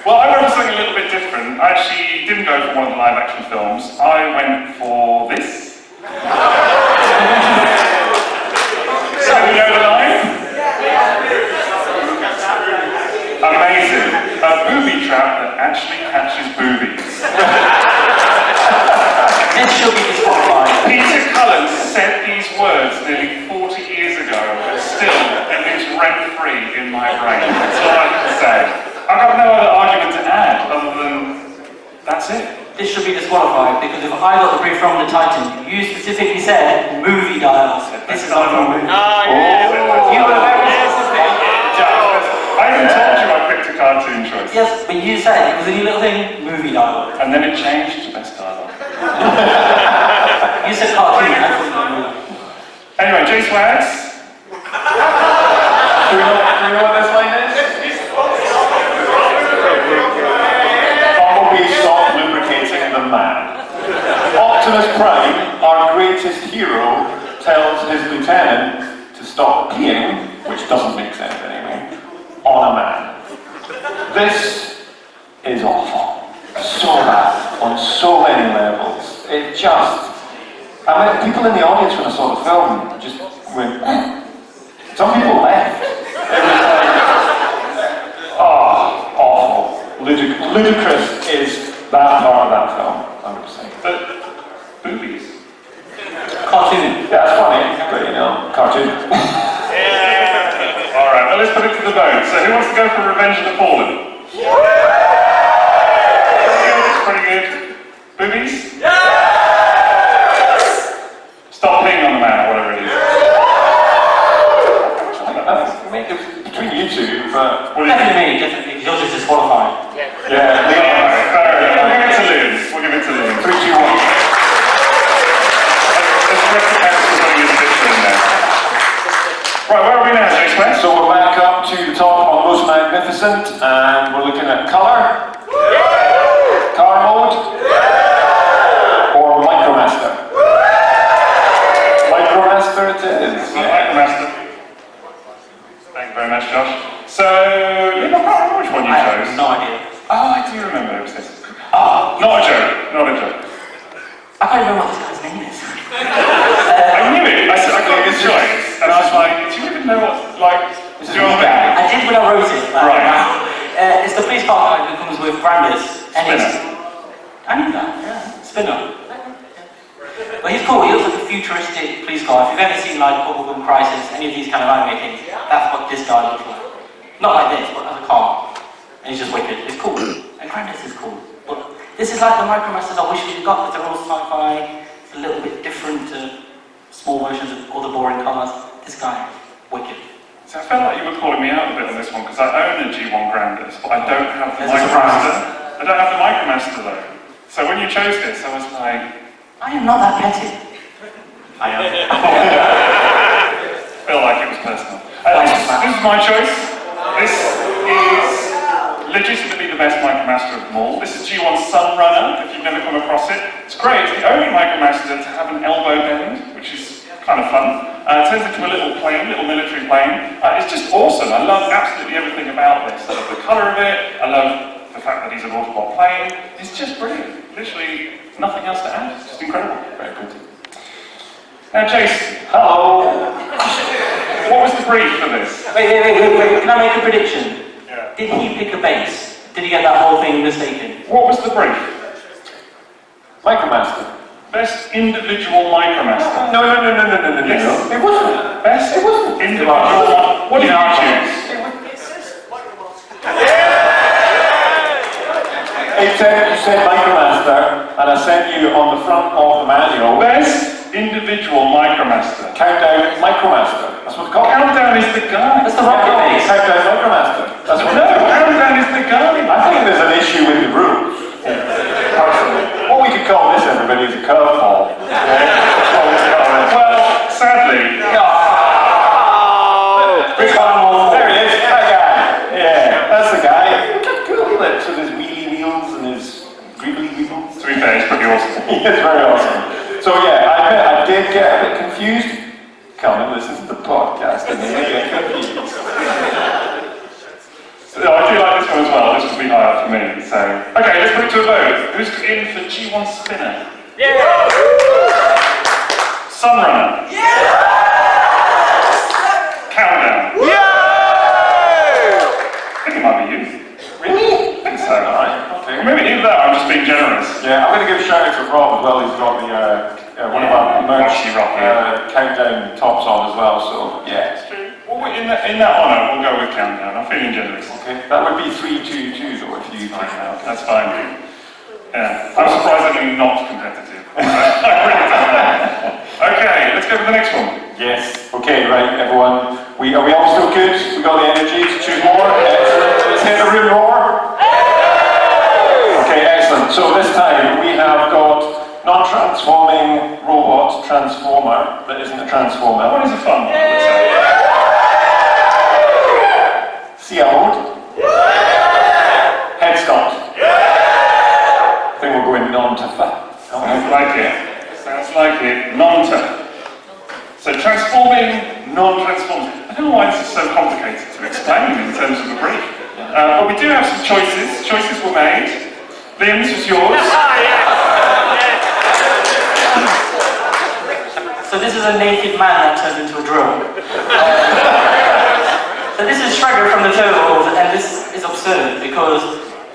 [SPEAKER 2] Well, I went for something a little bit different. I actually didn't go for one of the live action films. I went for this. So, you know the line? Amazing. A booby trap that actually catches boobies.
[SPEAKER 5] This should be disqualified.
[SPEAKER 2] Peter Cullen said these words nearly 40 years ago, but still it lives rent-free in my brain. That's all I can say. I've got no other argument to add other than that's it.
[SPEAKER 5] This should be disqualified because if I got the brief from the Titan, you specifically said movie dials. This is not a movie. You were very specific.
[SPEAKER 2] I even told you I picked a cartoon choice.
[SPEAKER 5] Yes, but you said it was a new little thing, movie dial.
[SPEAKER 2] And then it changed to best dialogue.
[SPEAKER 5] You said cartoon, I thought it was a movie.
[SPEAKER 2] Anyway, J Swags.
[SPEAKER 3] Do we know what this line is? Bumblebee stopped lubricating the man. Optimus Prime, our greatest hero, tells his lieutenant to stop peeing, which doesn't make sense anyway, on a man. This is awful. So bad, on so many levels. It just... I mean, people in the audience when I saw the film just went... Some people left. It was like... Oh, awful. Ludicrous is that part of that film, I would say.
[SPEAKER 2] But boobies.
[SPEAKER 5] Cartoon.
[SPEAKER 3] Yeah, it's funny, but you know, cartoon.
[SPEAKER 2] Alright, well let's put it to the vote. So who wants to go for Revenge of the Fallen? Pretty good. Boobies? Stop peeing on the man, or whatever it is.
[SPEAKER 3] I mean, it was between you two, but...
[SPEAKER 2] What do you think?
[SPEAKER 5] Definitely me, definitely, because yours is disqualified.
[SPEAKER 3] Yeah,
[SPEAKER 2] We'll give it to Liam. We'll give it to Liam.
[SPEAKER 3] 3, 2, 1.
[SPEAKER 2] Let's correct the text for putting his picture in there. Right, where are we now, Jason?
[SPEAKER 3] So we're back up to the top on Most Magnificent, and we're looking at colour, car mode, or Micromaster. Micromaster it is.
[SPEAKER 2] Micromaster. Thank you very much, Josh. So, Liam, I can't remember which one you
[SPEAKER 5] I
[SPEAKER 2] chose.
[SPEAKER 5] have no idea.
[SPEAKER 2] Oh, I do remember it was this. Oh, not a joke, not a joke.
[SPEAKER 5] I can't remember what this guy's name is.
[SPEAKER 2] I knew it. I said I got this choice, and I was like, do you even know what, like, do you know what I mean?
[SPEAKER 5] I did when I wrote it. But
[SPEAKER 2] Right.
[SPEAKER 5] It's the police car guy who comes with Brandis. And
[SPEAKER 2] Spinner.
[SPEAKER 5] I knew that, yeah. Spinner. But he's cool, he looks like a futuristic police car. If you've ever seen like Bubblegum Crisis, any of these kind of anime things, that's what this guy looks like. Not like this, but as a car. And he's just wicked. It's cool. And Grandis is cool. But this is like the Micromasters I wish we'd got, because they're all sci-fi. It's a little bit different to small versions of all the boring cars. This guy, wicked.
[SPEAKER 2] So I felt like you were calling me out a bit on this one, because I own a G1 Grandis, but I don't have the
[SPEAKER 5] There's a
[SPEAKER 2] Micromaster. I don't have the Micromaster though. So when you chose this, I was like...
[SPEAKER 5] I am not that petty.
[SPEAKER 2] I am. Feel like it was personal. This is my choice. This is legitimately the best Micromaster of them all. This is G1 Sunrunner, if you've never come across it. It's great, it's the only Micromaster to have an elbow bend, which is kind of fun. It turns into a little plane, little military plane. It's just awesome. I love absolutely everything about this. I love the colour of it, I love the fact that he's an Autobot plane. It's just brilliant. Literally nothing else to add. It's just incredible. Very good. Now, Jason.
[SPEAKER 3] Hello.
[SPEAKER 2] What was the brief for this?
[SPEAKER 5] Wait. Can I make a prediction?
[SPEAKER 2] Yeah.
[SPEAKER 5] Did he pick a base? Did he get that whole thing mistaken?
[SPEAKER 2] What was the brief?
[SPEAKER 3] Micromaster.
[SPEAKER 2] Best individual Micromaster.
[SPEAKER 3] No.
[SPEAKER 2] Yes.
[SPEAKER 3] It wasn't.
[SPEAKER 2] Best
[SPEAKER 3] It wasn't.
[SPEAKER 2] individual. What did you choose?
[SPEAKER 3] It said, you said Micromaster, and I sent you on the front of the manual.
[SPEAKER 2] Best individual Micromaster.
[SPEAKER 3] Countdown Micromaster. That's what they call it.
[SPEAKER 2] Countdown is the guy.
[SPEAKER 5] That's the rocket base.
[SPEAKER 3] Countdown Micromaster. That's what
[SPEAKER 2] No, Countdown is the guy.
[SPEAKER 3] I think there's an issue with the rules. Personally. What we could call this, everybody, is a curveball.
[SPEAKER 2] Well, sadly,
[SPEAKER 3] There he is, that guy. Yeah, that's the guy. Cool lips with his wheelie wheels and his greebly wheels.
[SPEAKER 2] to be fair, it's pretty awesome.
[SPEAKER 3] It's very awesome. So yeah, I admit I did get a bit confused. Come and listen to the podcast and then get confused.
[SPEAKER 2] So, I do like this one as well. This will be high up for me. So, okay, let's put it to a vote. Who's in for G1 Spinner? Sunrunner. Countdown. I think it might be you.
[SPEAKER 3] Really?
[SPEAKER 2] I think so.
[SPEAKER 3] Alright, okay.
[SPEAKER 2] Or maybe either that, I'm just being generous.
[SPEAKER 3] Yeah, I'm going to give a shout out to Rob as well. He's got the one of our merch countdown tops on as well. So yeah.
[SPEAKER 2] It's true. Well, in that honour, we'll go with Countdown. I'm feeling generous.
[SPEAKER 3] Okay, that would be 3-2-2 though if you take that.
[SPEAKER 2] That's fine. Yeah, I'm surprisingly not competitive. I really don't know. Okay, let's go for the next one.
[SPEAKER 3] Yes. Okay, right, everyone. Are we all still good? We got the energy to choose more? Excellent. Let's hit the room more. Okay, excellent. So this time we have got non-transforming robot transformer that isn't a transformer.
[SPEAKER 2] That one is a fun one, let's say.
[SPEAKER 3] CL mode. Head start. I think we're going non-TF.
[SPEAKER 2] Sounds like it. Sounds like it. Non-TF. So transforming, non-transforming. I don't know why this is so complicated to explain in terms of the brief. But we do have some choices. Choices were made. Liam, this was yours.
[SPEAKER 5] So this is a naked man that turns into a drone. So this is Shredder from the Turtles, and this is absurd because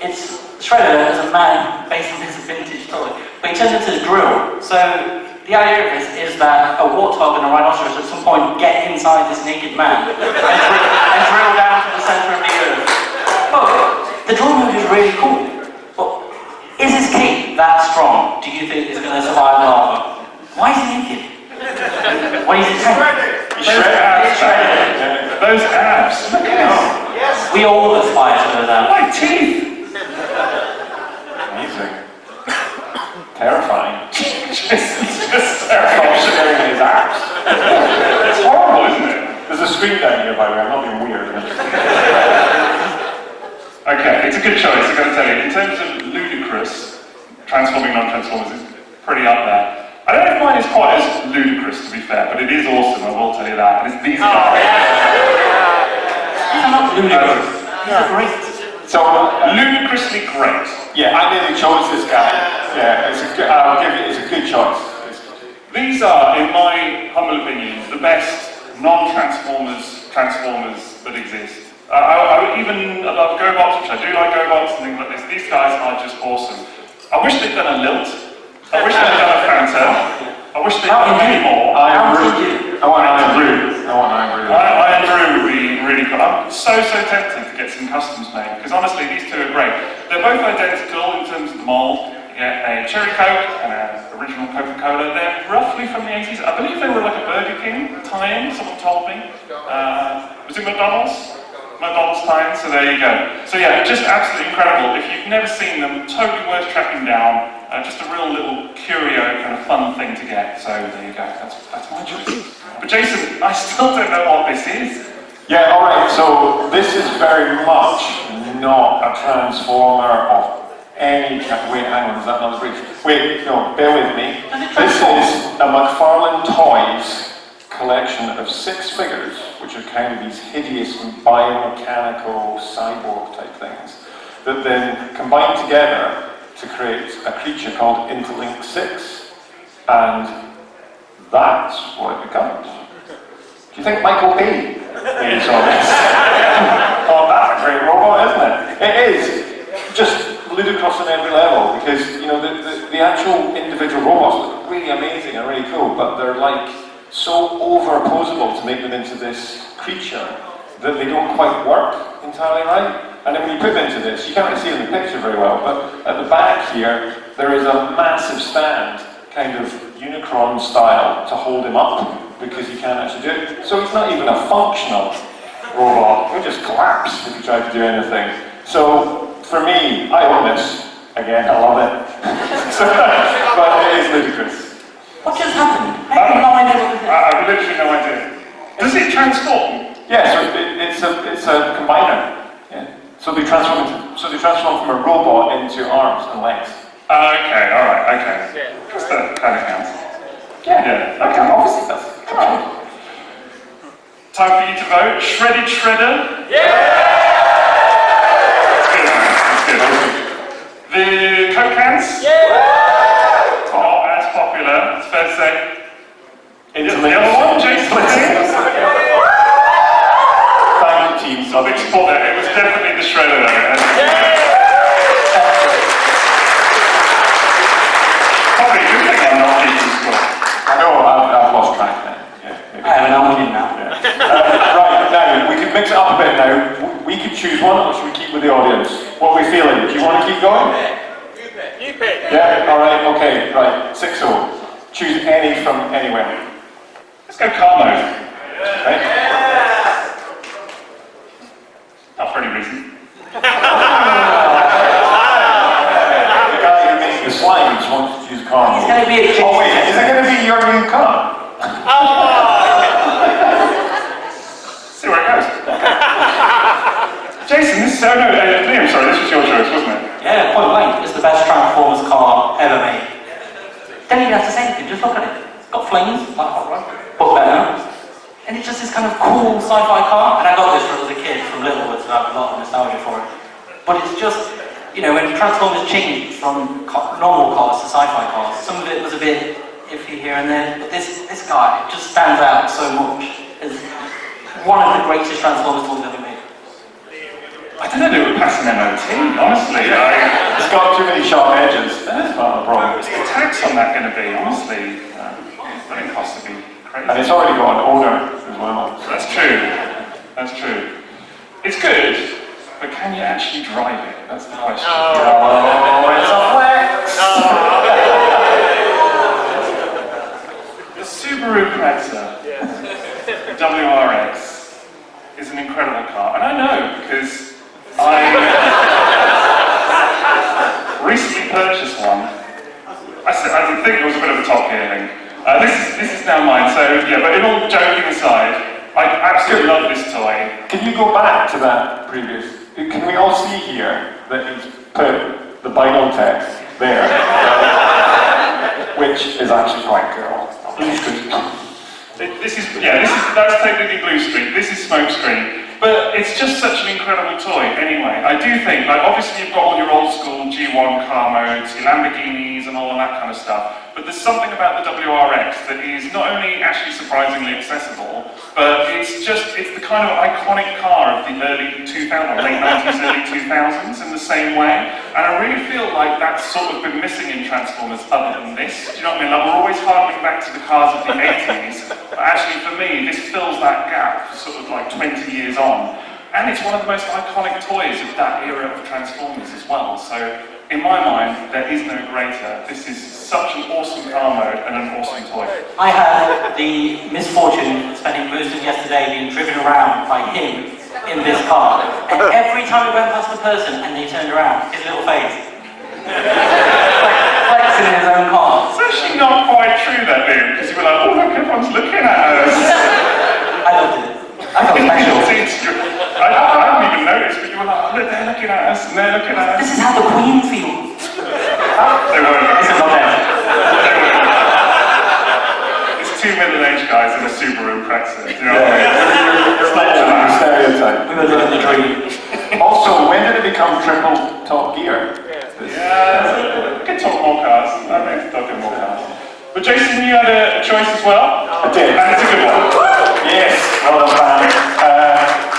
[SPEAKER 5] it's Shredder as a man based on his vintage toy, but he turns into a drill. So the idea of this is that a warthog and a rhinoceros at some point get inside this naked man and drill down to the center of the earth. But the drill mode is really cool. But is his cape that strong? Do you think it's going to survive lava? Why is he naked? What is it saying?
[SPEAKER 2] Those abs. Look at this.
[SPEAKER 5] We all aspire to know that.
[SPEAKER 2] My teeth.
[SPEAKER 3] Amazing. Terrifying.
[SPEAKER 2] Just
[SPEAKER 3] Stop staring at his abs.
[SPEAKER 2] It's horrible, isn't it?
[SPEAKER 3] There's a screen down here, by the way. I'm not being weird.
[SPEAKER 2] Okay, it's a good choice, I've got to tell you. In terms of ludicrous, transforming non-transformers is pretty up there. I don't know if mine is quite as ludicrous, to be fair, but it is awesome, I will tell you that. And it's these guys.
[SPEAKER 5] These are not ludicrous. These are great.
[SPEAKER 3] So,
[SPEAKER 2] Ludicrously great.
[SPEAKER 3] yeah, I nearly chose this guy. Yeah, I'll give it, it's a good choice.
[SPEAKER 2] These are, in my humble opinion, the best non-Transformers Transformers that exist. I would even love GoBots, which I do like GoBots and things like this. These guys are just awesome. I wish they'd done a Lilt. I wish they'd done a Phantom. I wish they'd done many more.
[SPEAKER 3] I want Iron Brew.
[SPEAKER 2] Iron Brew would be really cool. I'm so tempted to get some customs made, because honestly, these two are great. They're both identical in terms of the mould. You get a Cherry Coke and an original Coca-Cola. They're roughly from the 80s. I believe they were like a Burger King tie-in, someone told me. Was it McDonald's? McDonald's tie-in, so there you go. So yeah, just absolutely incredible. If you've never seen them, totally worth tracking down. Just a real little curio kind of fun thing to get. So there you go, that's my choice. But Jason, I still don't know what this is.
[SPEAKER 3] Yeah, alright, so this is very much not a transformer of any kind. Wait, hang on, is that not the brief? Wait, no, bear with me. This is a McFarlane Toys collection of 6 figures, which are kind of these hideous biomechanical cyborg type things, that then combine together to create a creature called Interlink 6. And that's what it becomes. Do you think Michael Bay maybe saw this? Oh, that's a great robot, isn't it? It is just ludicrous on every level, because you know the actual individual robots look really amazing and really cool, but they're like so over-opposable to make them into this creature that they don't quite work entirely right. And then when you put them into this, you can't really see it in the picture very well, but at the back here, there is a massive stand kind of Unicron style to hold him up because he can't actually do it. So he's not even a functional robot. He just collapse if you try to do anything. So for me, I own this. Again, I love it. But it is ludicrous.
[SPEAKER 5] What just happened? I have no idea what this is.
[SPEAKER 2] I have literally no idea. Does it transform?
[SPEAKER 3] Yeah, so it's a combiner. Yeah. So they transform from a robot into arms and legs.
[SPEAKER 2] Okay, alright, okay. Just that kind of counts.
[SPEAKER 3] Yeah. Okay, obviously that's right.
[SPEAKER 2] Time for you to vote. Shredded Shredder. That's good. The Coke cans. Not as popular, it's fair to say. The other one, Jason.
[SPEAKER 3] Thank you, team.
[SPEAKER 2] So big support there. It was definitely the Shredder though. Probably you think I'm not keeping score.
[SPEAKER 3] I know, I've lost track now. Yeah,
[SPEAKER 5] I have an almond now.
[SPEAKER 3] right, now, we can mix it up a bit now. We could choose one, or should we keep with the audience? What are we feeling? Do you want to keep going?
[SPEAKER 6] You pick.
[SPEAKER 3] Yeah, alright, okay, right. 6-0. Choose any from anywhere.
[SPEAKER 2] Let's go car mode.
[SPEAKER 3] Right?
[SPEAKER 2] Not for any reason.
[SPEAKER 3] The guy who makes the slides wants to choose car
[SPEAKER 5] He's
[SPEAKER 3] mode.
[SPEAKER 5] going to be a
[SPEAKER 3] Oh wait, is it going to be your new car?
[SPEAKER 2] See where it goes. Jason, this is Liam, sorry, this was your choice, wasn't it?
[SPEAKER 5] Yeah, point blank. It's the best Transformers car ever made. Don't even have to say anything, just look at it. It's got flames, like hot rod, but better. And it's just this kind of cool sci-fi car. And I got this when I was a kid from Littlewood, so I have a lot of nostalgia for it. But it's just, you know, when Transformers changed from normal cars to sci-fi cars, some of it was a bit iffy here and there, but this guy just stands out so much as one of the greatest Transformers toys ever made.
[SPEAKER 2] I don't know if it would pass an MOT, honestly.
[SPEAKER 3] It's got too many sharp edges. That's not a problem.
[SPEAKER 2] What's the tax on that going to be, honestly? Running costs would be crazy.
[SPEAKER 3] And it's already got an owner as well.
[SPEAKER 2] That's true. That's true. It's good, but can you actually drive it? That's the question.
[SPEAKER 3] Oh, it's a flex!
[SPEAKER 2] The Subaru Creta WRX is an incredible car, and I know because I recently purchased one. I did think it was a bit of a Top Gear thing. This is now mine, so yeah, but in all joking aside, I absolutely love this toy.
[SPEAKER 3] Can you go back to that previous? Can we all see here that he's put the Binotech there, which is actually quite cool. Blue Street. That's technically Blue Street. This is Smokescreen. But it's just such an incredible toy anyway. I do think, like, obviously you've got all your old school G1 car modes, your Lamborghinis and all of that kind of stuff, but there's something about the WRX that is not only actually surprisingly accessible, but it's the kind of iconic car of the early 2000s, late 90s, early 2000s in the same way. And I really feel like that's sort of been missing in Transformers other than this. Do you know what I mean? Like, we're always harkening back to the cars of the 80s, but actually for me, this fills that gap sort of like 20 years on. And it's one of the most iconic toys of that era of Transformers as well. So, in my mind, there is no greater. This is such an awesome car mode and an awesome toy.
[SPEAKER 5] I had the misfortune of spending most of yesterday being driven around by him in this car. And every time we went past the person and they turned around, his little face. Flexing in his own car.
[SPEAKER 2] It's actually not quite true that, Liam, because you were like, oh look, everyone's looking at us.
[SPEAKER 5] I loved it. I felt special.
[SPEAKER 2] I haven't even noticed, but you were like, look, they're looking at us, and they're looking at us.
[SPEAKER 5] This is how the Queen feels.
[SPEAKER 2] They weren't.
[SPEAKER 5] This is not there.
[SPEAKER 2] It's two middle-aged guys in a Subaru Creta, do you know what I mean?
[SPEAKER 3] It's like a stereotype.
[SPEAKER 5] We were living the dream.
[SPEAKER 3] Also, when did it become triple Top Gear?
[SPEAKER 2] Yeah, we can talk more cars. I mean, talking more cars. But Jason, you had a choice as well?
[SPEAKER 3] I did.
[SPEAKER 2] And it's a good one.
[SPEAKER 3] Yes, well done,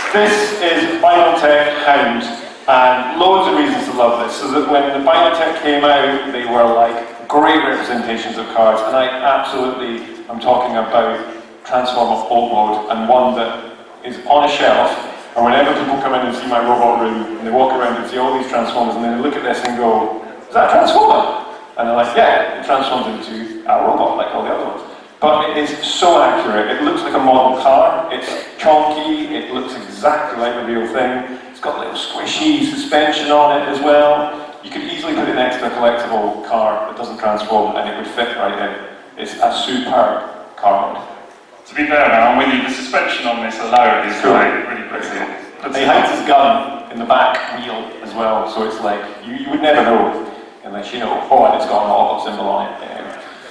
[SPEAKER 3] this is Binotech Hound, and loads of reasons to love this. So that when the Binotech came out, they were like great representations of cars, and I absolutely am talking about Transformer Old Mode, and one that is on a shelf, and whenever people come in and see my robot room, and they walk around and see all these Transformers, and then they look at this and go, is that a Transformer? And they're like, yeah, it transforms into a robot like all the other ones. But it is so accurate. It looks like a model car. It's chonky. It looks exactly like the real thing. It's got little squishy suspension on it as well. You could easily put it next to a collectible car that doesn't transform and it would fit right in. It's a superb car mod.
[SPEAKER 2] To be fair, man, I'm with you. The suspension on this alone is
[SPEAKER 3] Cool.
[SPEAKER 2] really pretty.
[SPEAKER 3] He hides his gun in the back wheel as well, so it's like, you would never know unless you know, oh, and it's got an Autobot symbol on it.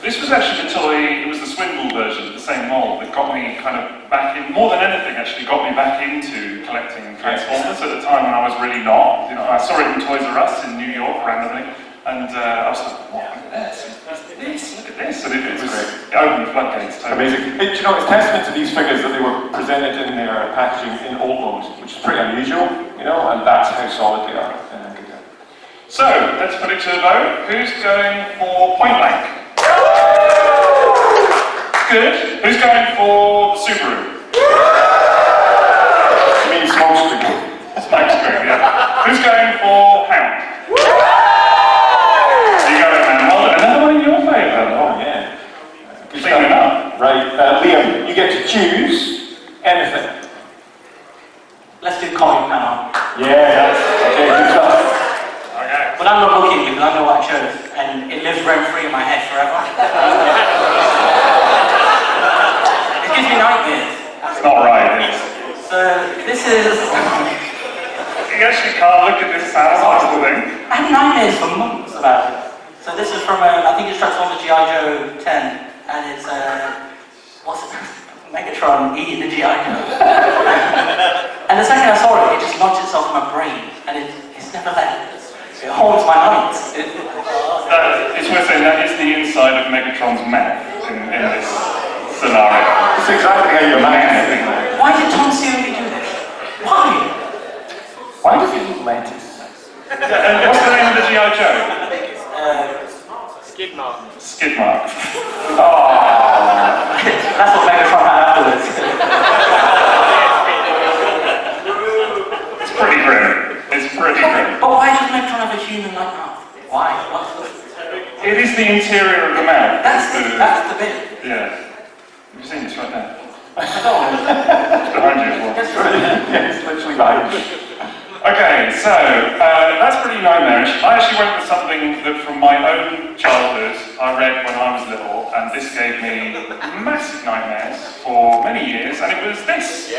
[SPEAKER 2] This was actually the toy, it was the Swindle version, the same mold, that got me kind of back in, more than anything actually, got me back into collecting Transformers at the time when I was really not. You know, I saw it in Toys R Us in New York randomly, and I was like, what, look at this, look at this, and it opened the floodgates totally.
[SPEAKER 3] Amazing. You know, it's testament to these figures that they were presented in their packaging in old mode, which is pretty unusual, you know, and that's how solid they are.
[SPEAKER 2] So, let's put it to a vote. Who's going for Point Blank? Good. Who's going for the Subaru?
[SPEAKER 3] You mean Smokescreen?
[SPEAKER 2] Smokescreen, yeah. Who's going for Hound? You got it, man. Well, another one in your favour.
[SPEAKER 3] Oh, yeah. Good
[SPEAKER 2] Cleaning
[SPEAKER 3] stuff.
[SPEAKER 2] up.
[SPEAKER 3] Right, Liam, you get to choose anything.
[SPEAKER 5] Let's do comic panel.
[SPEAKER 3] Yeah, that's okay, good stuff.
[SPEAKER 2] Okay.
[SPEAKER 5] But I'm not looking because I know what I chose, and it lives rent-free in my head forever. It gives me nightmares.
[SPEAKER 2] It's not right.
[SPEAKER 5] So this is.
[SPEAKER 2] You actually can't look at this analyze the thing.
[SPEAKER 5] I had nightmares for months about it. So this is from I think it's Transformers G.I. Joe 10, and it's what's it? Megatron eating the G.I. Joe. And the second I saw it, it just lodged itself in my brain, and it's never left. It haunts my nights.
[SPEAKER 2] It's worth saying that is the inside of Megatron's mouth in this scenario.
[SPEAKER 3] It's exactly how you imagine it.
[SPEAKER 5] Why did Tom Seeley do this? Why?
[SPEAKER 3] Why does he eat lettuce?
[SPEAKER 2] And what's the name of the G.I. Joe?
[SPEAKER 6] Skid mark.
[SPEAKER 2] Skid mark.
[SPEAKER 5] That's what Megatron had afterwards.
[SPEAKER 2] It's pretty grim. It's pretty grim.
[SPEAKER 5] But why does Megatron have a human like mouth? Why?
[SPEAKER 2] It is the interior of the mouth.
[SPEAKER 5] That's the bit.
[SPEAKER 2] Yeah. Have you seen this right there?
[SPEAKER 5] I don't know.
[SPEAKER 2] It's behind you as well.
[SPEAKER 3] Yeah, it's literally behind you.
[SPEAKER 2] Okay, so that's pretty nightmarish. I actually went with something that from my own childhood I read when I was little, and this gave me massive nightmares for many years, and it was this.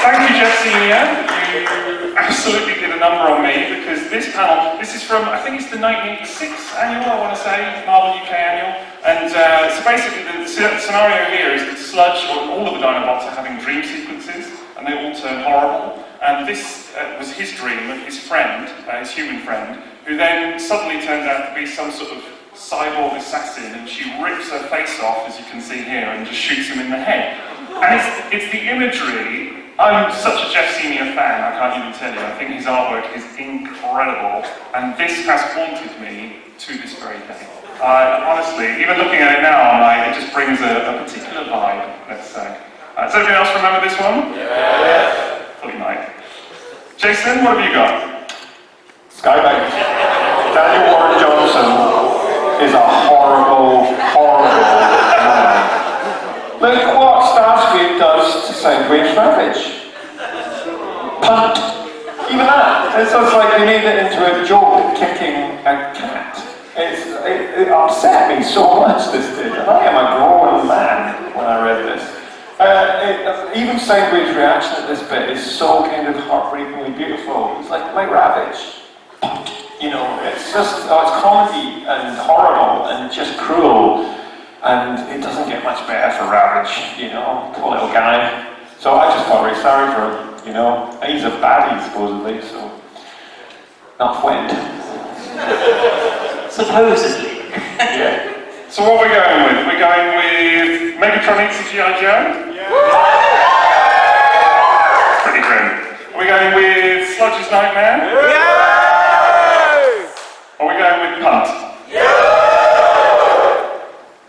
[SPEAKER 2] Thank you, Jeff Senior. You absolutely did a number on me, because this panel, this is from, I think it's the 1986 annual, I want to say, Marvel UK annual, and so basically the scenario here is that Sludge, or all of the Dinobots are having dream sequences, and they all turn horrible. And this was his dream of his friend, his human friend, who then suddenly turns out to be some sort of cyborg assassin, and she rips her face off, as you can see here, and just shoots him in the head. And it's the imagery. I'm such a Jeff Senior fan, I can't even tell you. I think his artwork is incredible, and this has haunted me to this very day. Honestly, even looking at it now, it just brings a particular vibe, let's say. Does everyone else remember this one? Yeah. Fully might. Jason, what have you got?
[SPEAKER 3] Skybound. Daniel Warren Johnson is a horrible man. Look what Starscream does to Soundwave's Ravage. Punt. Even that. It's just like they made it into a joke kicking a cat. It upset me so much, this did. And I am a grown man when I read this. Even Soundwave's reaction at this bit is so kind of heartbreakingly beautiful. It's like Ravage. You know, it's just, it's comedy and horrible and just cruel. And it doesn't get much better for Ravage, you know, poor little guy. So I just felt very sorry for him, you know. And he's a baddie, supposedly, so. Not friend.
[SPEAKER 5] Supposedly.
[SPEAKER 3] Yeah.
[SPEAKER 2] So what are we going with? We're going with Megatron eats a G.I. Joe? Pretty grim. Are we going with Sludge's Nightmare? Or are we going with Punt?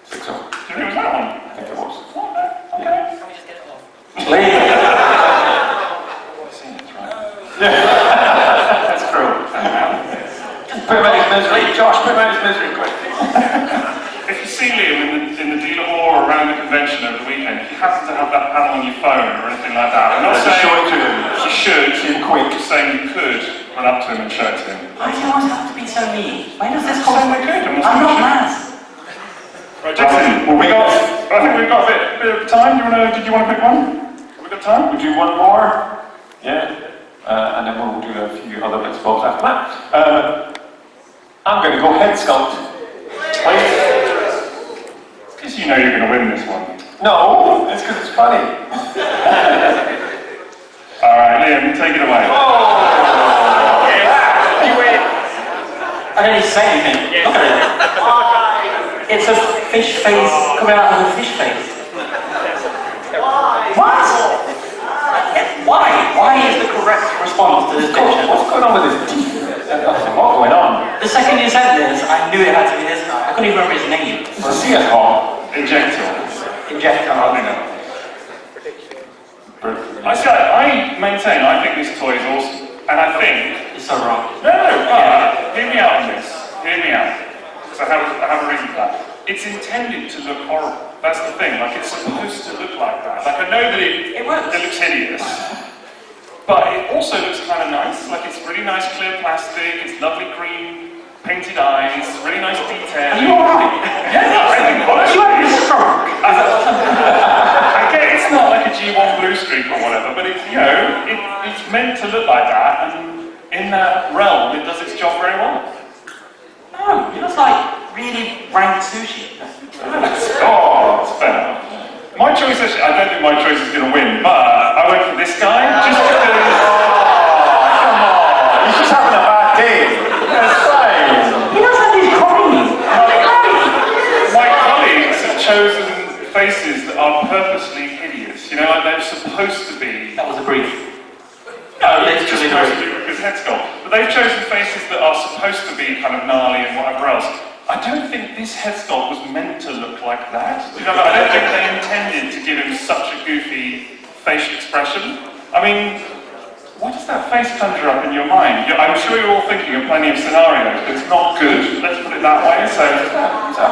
[SPEAKER 3] 6-0.
[SPEAKER 2] Do you think it was that one?
[SPEAKER 3] I think it was.
[SPEAKER 2] Okay.
[SPEAKER 5] Can we just get it off?
[SPEAKER 3] That's cruel. Just put him out of his misery. Josh, put him out of his misery quick.
[SPEAKER 2] convention over the weekend, if you happen to have that panel on your phone or anything like that, I'm not
[SPEAKER 3] Just
[SPEAKER 2] saying
[SPEAKER 3] show it to him.
[SPEAKER 2] you should,
[SPEAKER 3] See him quick.
[SPEAKER 2] just saying you could run up to him and show it to him.
[SPEAKER 5] Why do you always have to be so mean? Why does this
[SPEAKER 2] So
[SPEAKER 5] cause...
[SPEAKER 2] we could,
[SPEAKER 5] I'm not mad.
[SPEAKER 2] Right, Jackson,
[SPEAKER 3] Well,
[SPEAKER 2] I think we've got a bit of time. Did you want to pick one? Have we got time?
[SPEAKER 3] We'll do one more. Yeah. And then we'll do a few other bits and bobs after that. I'm going to go head sculpt. Please.
[SPEAKER 2] It's because you know you're going to win this one.
[SPEAKER 3] No, it's because it's funny.
[SPEAKER 2] Alright, Liam, you take it away.
[SPEAKER 6] You win.
[SPEAKER 5] I don't need to say anything. Look at it. It's a fish face coming out of a fish face. What? Why? Why is the correct response to this picture?
[SPEAKER 3] What's going on with his teeth? What's going on?
[SPEAKER 5] The second you said this, I knew it had to be this guy. I couldn't even remember his name.
[SPEAKER 3] It's a sea call.
[SPEAKER 2] Injector.
[SPEAKER 5] Injector.
[SPEAKER 2] I maintain, I think this toy is awesome. And I think...
[SPEAKER 5] It's so wrong.
[SPEAKER 2] No, hear me out on this. Hear me out. Because I have a reason for that. It's intended to look horrible. That's the thing. Like, it's supposed to look like that. Like, I know that it looks hideous. But it also looks kind of nice. Like, it's really nice clear plastic. It's lovely green painted eyes. Really nice detail.
[SPEAKER 5] Are you alright?
[SPEAKER 2] Yeah, I think honestly...
[SPEAKER 5] You had a stroke.
[SPEAKER 2] I get it's not like a G1 blue streak or whatever, but it's, you know, it's meant to look like that, and in that realm, it does its job very well.
[SPEAKER 5] No, it looks like really rank sushi.
[SPEAKER 2] Oh, that's fair. My choice, actually, I don't think my choice is going to win, but I went for this guy just because.
[SPEAKER 3] Come on. He's just having a bad day. That's fine.
[SPEAKER 5] He looks like he's crying.
[SPEAKER 2] My colleagues have chosen faces that are purposely hideous. You know, like they're supposed to be.
[SPEAKER 5] That was a brief.
[SPEAKER 2] No, it's just supposed to be because head sculpt. But they've chosen faces that are supposed to be kind of gnarly and whatever else. I don't think this head sculpt was meant to look like that. You know, I don't think they intended to give him such a goofy facial expression. I mean, what does that face conjure up in your mind? I'm sure you're all thinking of plenty of scenarios, but it's not good, let's put it that way. So, it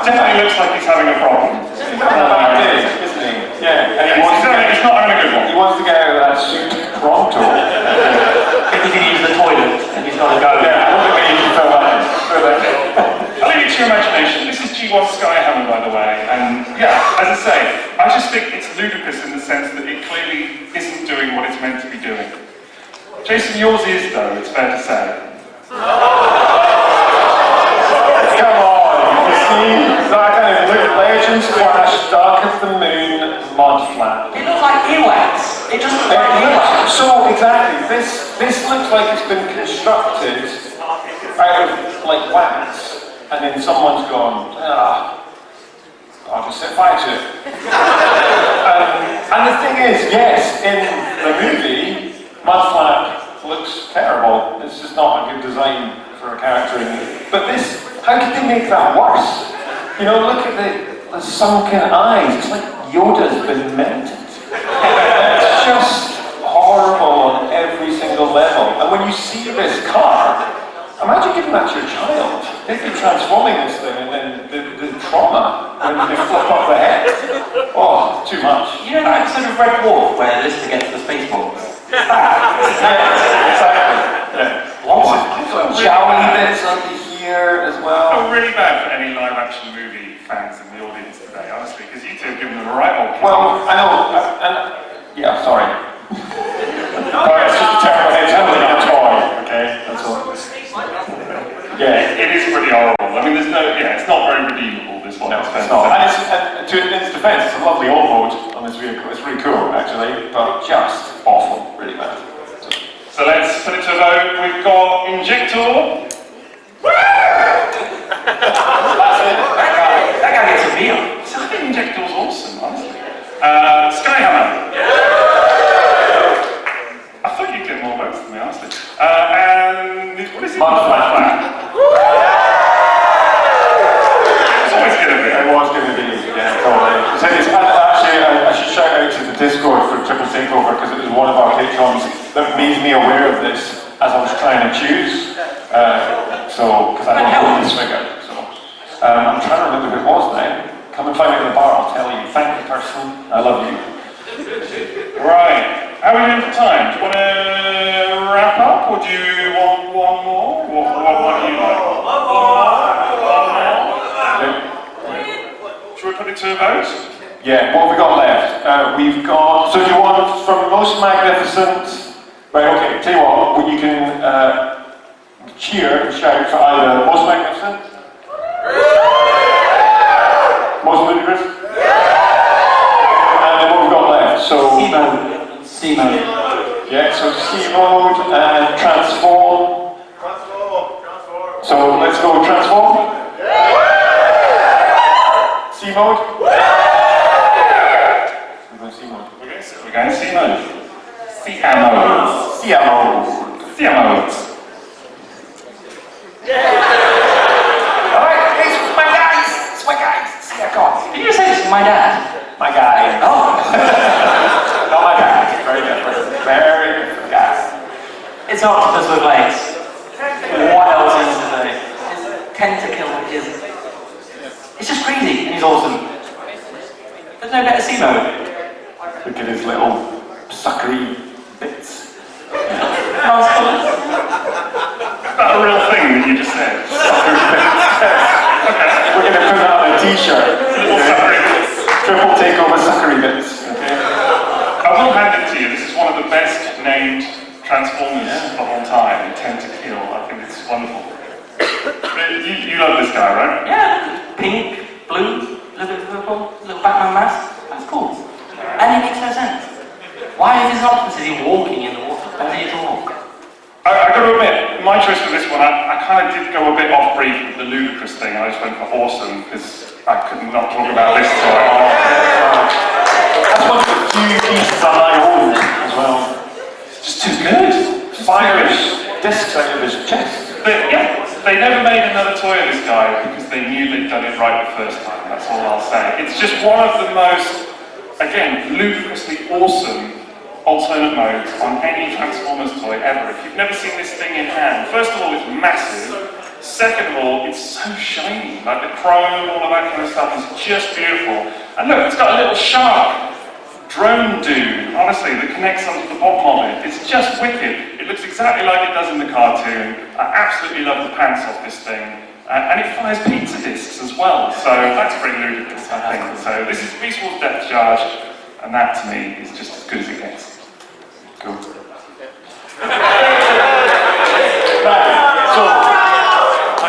[SPEAKER 2] definitely looks like he's having a problem.
[SPEAKER 3] He's having a bad day, isn't he? Yeah. And
[SPEAKER 2] He's not having a good one.
[SPEAKER 3] he wants to get out of that suit pronto.
[SPEAKER 5] Because he needs the toilet and he's got to go.
[SPEAKER 3] Yeah, I don't think we need to fill that in.
[SPEAKER 2] I'll leave it to your imagination. This is G1 Skyhammer, by the way, and yeah, as I say, I just think it's ludicrous in the sense that it clearly isn't doing what it's meant to be doing. Jason, yours is, though, it's fair to say.
[SPEAKER 3] Come on, you see, that kind of Legends Flash, Dark of the Moon, mud flap.
[SPEAKER 5] It looks like earwax. It just looks like earwax.
[SPEAKER 3] So exactly, this looks like it's been constructed out of like wax, and then someone's gone, I'll just set fire to it. And the thing is, yes, in the movie, Mudflap looks terrible. It's just not a good design for a character. But this, how could they make that worse? You know, look at the sunken eyes. It's like Yoda's been mented. It's just horrible on every single level. And when you see this car, imagine giving that to your child. They'd be transforming this thing, and then the trauma when they flip up the head. Oh, too much.
[SPEAKER 5] You know that episode of Red Dwarf where Lister gets the space balls?
[SPEAKER 3] Yeah, exactly. Yeah.
[SPEAKER 5] What?
[SPEAKER 3] Jowly bits under here as
[SPEAKER 2] I
[SPEAKER 3] well.
[SPEAKER 2] feel really bad for any live-action movie fans in the audience today, honestly, because you two have given them a right old kick.
[SPEAKER 3] Well, I know, yeah, sorry. It's just a terrible head, it's only a toy, okay? That's all. Yeah.
[SPEAKER 2] It is pretty horrible. I mean, it's not very redeemable, this one.
[SPEAKER 3] No, it's not. And to its defense, it's a lovely old mode on this vehicle. It's really cool, actually, but just awful, really bad.
[SPEAKER 2] So let's put it to a vote. We've got Injector.
[SPEAKER 5] That guy gets a meal.
[SPEAKER 2] I think Injector's awesome, honestly. Skyhammer. I thought you'd get more votes than me, honestly. And what is it?
[SPEAKER 3] Mudflap.
[SPEAKER 2] It's always going to be.
[SPEAKER 3] It was going to be, yeah, totally. So actually, I should shout out to the Discord for Takeover because it was one of our patrons that made me aware of this as I was trying to choose. Because I don't know this figure. So I'm trying to remember who it was now. Come and find me at the bar, I'll tell you. Thank you personally.
[SPEAKER 2] put it to a vote?
[SPEAKER 3] Yeah, what have we got left? We've got, so do you want from most magnificent, right, okay, tell you what, you can cheer and shout for either most magnificent, most ludicrous, and then what we've got left, so,
[SPEAKER 5] C mode.
[SPEAKER 3] yeah, so C mode and transform, so let's go transform, C mode,
[SPEAKER 2] We're going to C mode. CMO. CMO.
[SPEAKER 3] Alright, it's my guys, see I got.
[SPEAKER 5] Did you say it's my dad?
[SPEAKER 3] My guy. Oh. Not my dad. Very different. Very different guy.
[SPEAKER 5] It's an octopus with legs. What else is today? It's tentacle is. It's just crazy and he's awesome. There's no better C mode.
[SPEAKER 3] Look at his little suckery bits.
[SPEAKER 5] Nice colours.
[SPEAKER 2] Is that a real thing that you just said?
[SPEAKER 3] Suckery bits. We're going to put that on a t-shirt.
[SPEAKER 2] Little suckery.
[SPEAKER 3] Triple takeover suckery bits. Okay.
[SPEAKER 2] I will hand it to you. This is one of the best named Transformers of all time. Intent to Kill. I think it's wonderful. You love this guy, right?
[SPEAKER 5] Yeah, pink, blue, a little bit purple, little Batman mask. That's cool. And it makes no sense. Why is this octopus is he walking in the water? Why does he talk?
[SPEAKER 2] I've got to admit, my choice for this one, I kind of did go a bit off brief with the ludicrous thing. I just went for awesome because I could not talk about this toy.
[SPEAKER 3] That's one of the few pieces I owned as well.
[SPEAKER 2] It's just too good.
[SPEAKER 3] Fires discs out of his chest.
[SPEAKER 2] They never made another toy of this guy because they knew they'd done it right the first time. That's all I'll say. It's just one of the most, again, ludicrously awesome alternate modes on any Transformers toy ever. If you've never seen this thing in hand, first of all, it's massive. Second of all, it's so shiny. Like the chrome, all of that kind of stuff is just beautiful. And look, it's got a little shark drone dude, honestly, that connects onto the bottom of it. It's just wicked. It looks exactly like it does in the cartoon. I absolutely love the pants off this thing. And it fires pizza discs as well, so that's pretty ludicrous, I think. So this is Beast Wars Depth Charge, and that to me is just as good as it gets. Cool.
[SPEAKER 3] Right, so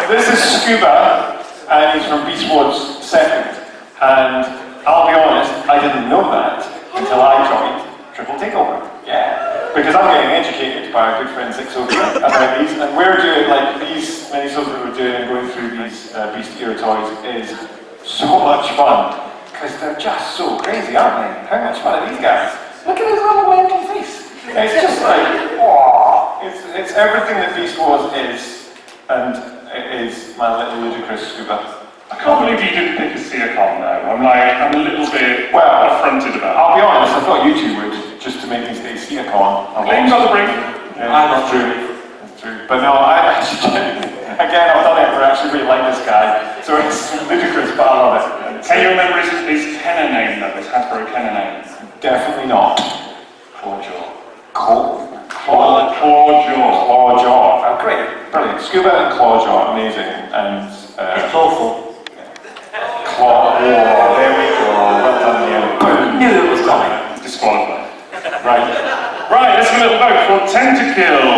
[SPEAKER 3] this is Scuba, and he's from Beast Wars 2nd. And I'll be honest, I didn't know that until I joined Triple Takeover. Yeah, because I'm getting educated by our good friend Takeover about these, and we're doing like these minisodes that we're doing, going through these Beast Era toys is so much fun because they're just so crazy, aren't they? How much fun are these guys? Look at his little wanky face. It's just like, oh, it's everything that Beast Wars is, and it is my little ludicrous Scuba.
[SPEAKER 2] I can't believe you didn't pick a Seacom though. I'm a little bit affronted about it.
[SPEAKER 3] I'll be honest, I thought you two would, just to make me stay Seacom.
[SPEAKER 2] Claims on the brink.
[SPEAKER 3] Yeah, that's true. That's true. But no, I actually, again, I've done it, but I actually really like this guy. So it's ludicrous, but I love it.
[SPEAKER 2] Can you remember his Kenner name though, his Hasbro Kenner name?
[SPEAKER 3] Definitely not.
[SPEAKER 2] Clawjaw.
[SPEAKER 3] Clawjaw. Oh, great. Brilliant. Scuba and Clawjaw, amazing. And
[SPEAKER 5] It's awful.
[SPEAKER 3] Claw. Oh, there we go. Well done, Liam. Boom.
[SPEAKER 5] Knew it was coming.
[SPEAKER 2] Disqualified.
[SPEAKER 3] Right.
[SPEAKER 2] Right, let's have a little vote for Tentakill.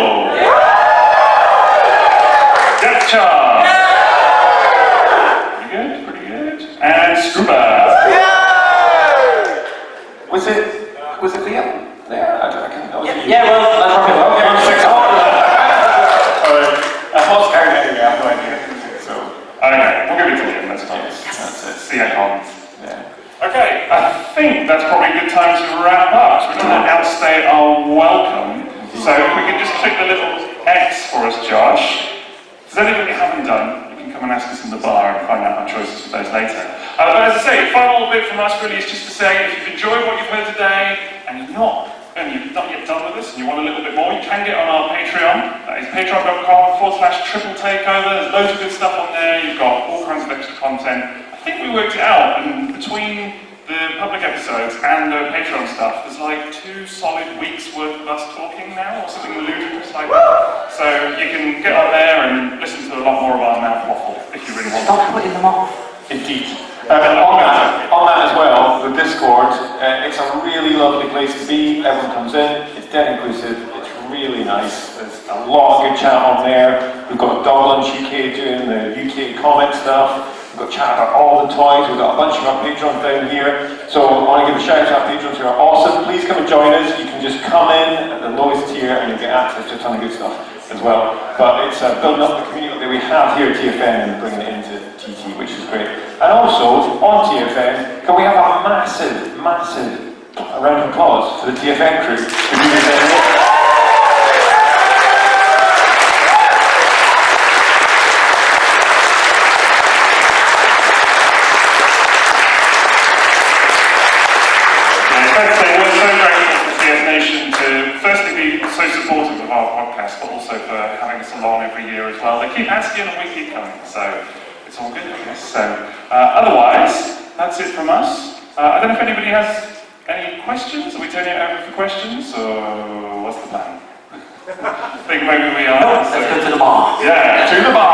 [SPEAKER 2] Depth Charge. Pretty good. And Scuba.
[SPEAKER 3] Was it Liam? There? I can't know.
[SPEAKER 5] Yeah, well, that's right.
[SPEAKER 3] Okay, I'm 6 Alright. I've lost count anyway, I have no idea. So.
[SPEAKER 2] Okay, we'll give it to Liam, that's fine.
[SPEAKER 3] That's it.
[SPEAKER 2] Seacom.
[SPEAKER 3] Yeah.
[SPEAKER 2] Okay, I think that's probably a good time to wrap up. So we're going to outstay our welcome. So if we can just click the little X for us, Josh. If there's anything you haven't done, you can come and ask us in the bar and find out our choices for those later. But as I say, final bit from us really is just to say, if you've enjoyed what you've heard today, and you're not yet done with us, and you want a little bit more, you can get on our Patreon. That is patreon.com/triple takeover. There's loads of good stuff on there. You've got all kinds of extra content. I think we worked it out, and between the public episodes and the Patreon stuff, there's like 2 solid weeks worth of us talking now, or something ludicrous like that. So you can get on there and listen to a lot more of our mouth waffle if you really want to.
[SPEAKER 5] Stop putting them off.
[SPEAKER 3] Indeed. On Discord. It's a really lovely place to be. Everyone comes in. It's dead inclusive. It's really nice. There's a lot of good chat on there. We've got Dublin UK doing the UK comic stuff. We've got chat about all the toys. We've got a bunch of our patrons down here. So I want to give a shout out to our patrons who are awesome. Please come and join us. You can just come in at the lowest tier and you'll get access to a ton of good stuff as well. But it's building up the community that we have here at TFN and bringing it into TT, which is great. And also, on TFN, can we have a massive, massive round of applause for the TFN crew who do this every day?
[SPEAKER 2] We're so grateful to TF Nation to firstly be so supportive of our podcast, but also for having us along every year as well. They keep asking and we keep coming, so it's all good, I guess. So otherwise, that's it from us. I don't know if anybody has any questions. Are we turning it over for questions, or what's the plan? I think maybe we are.
[SPEAKER 5] Let's go to the bar.
[SPEAKER 2] Yeah, to the bar.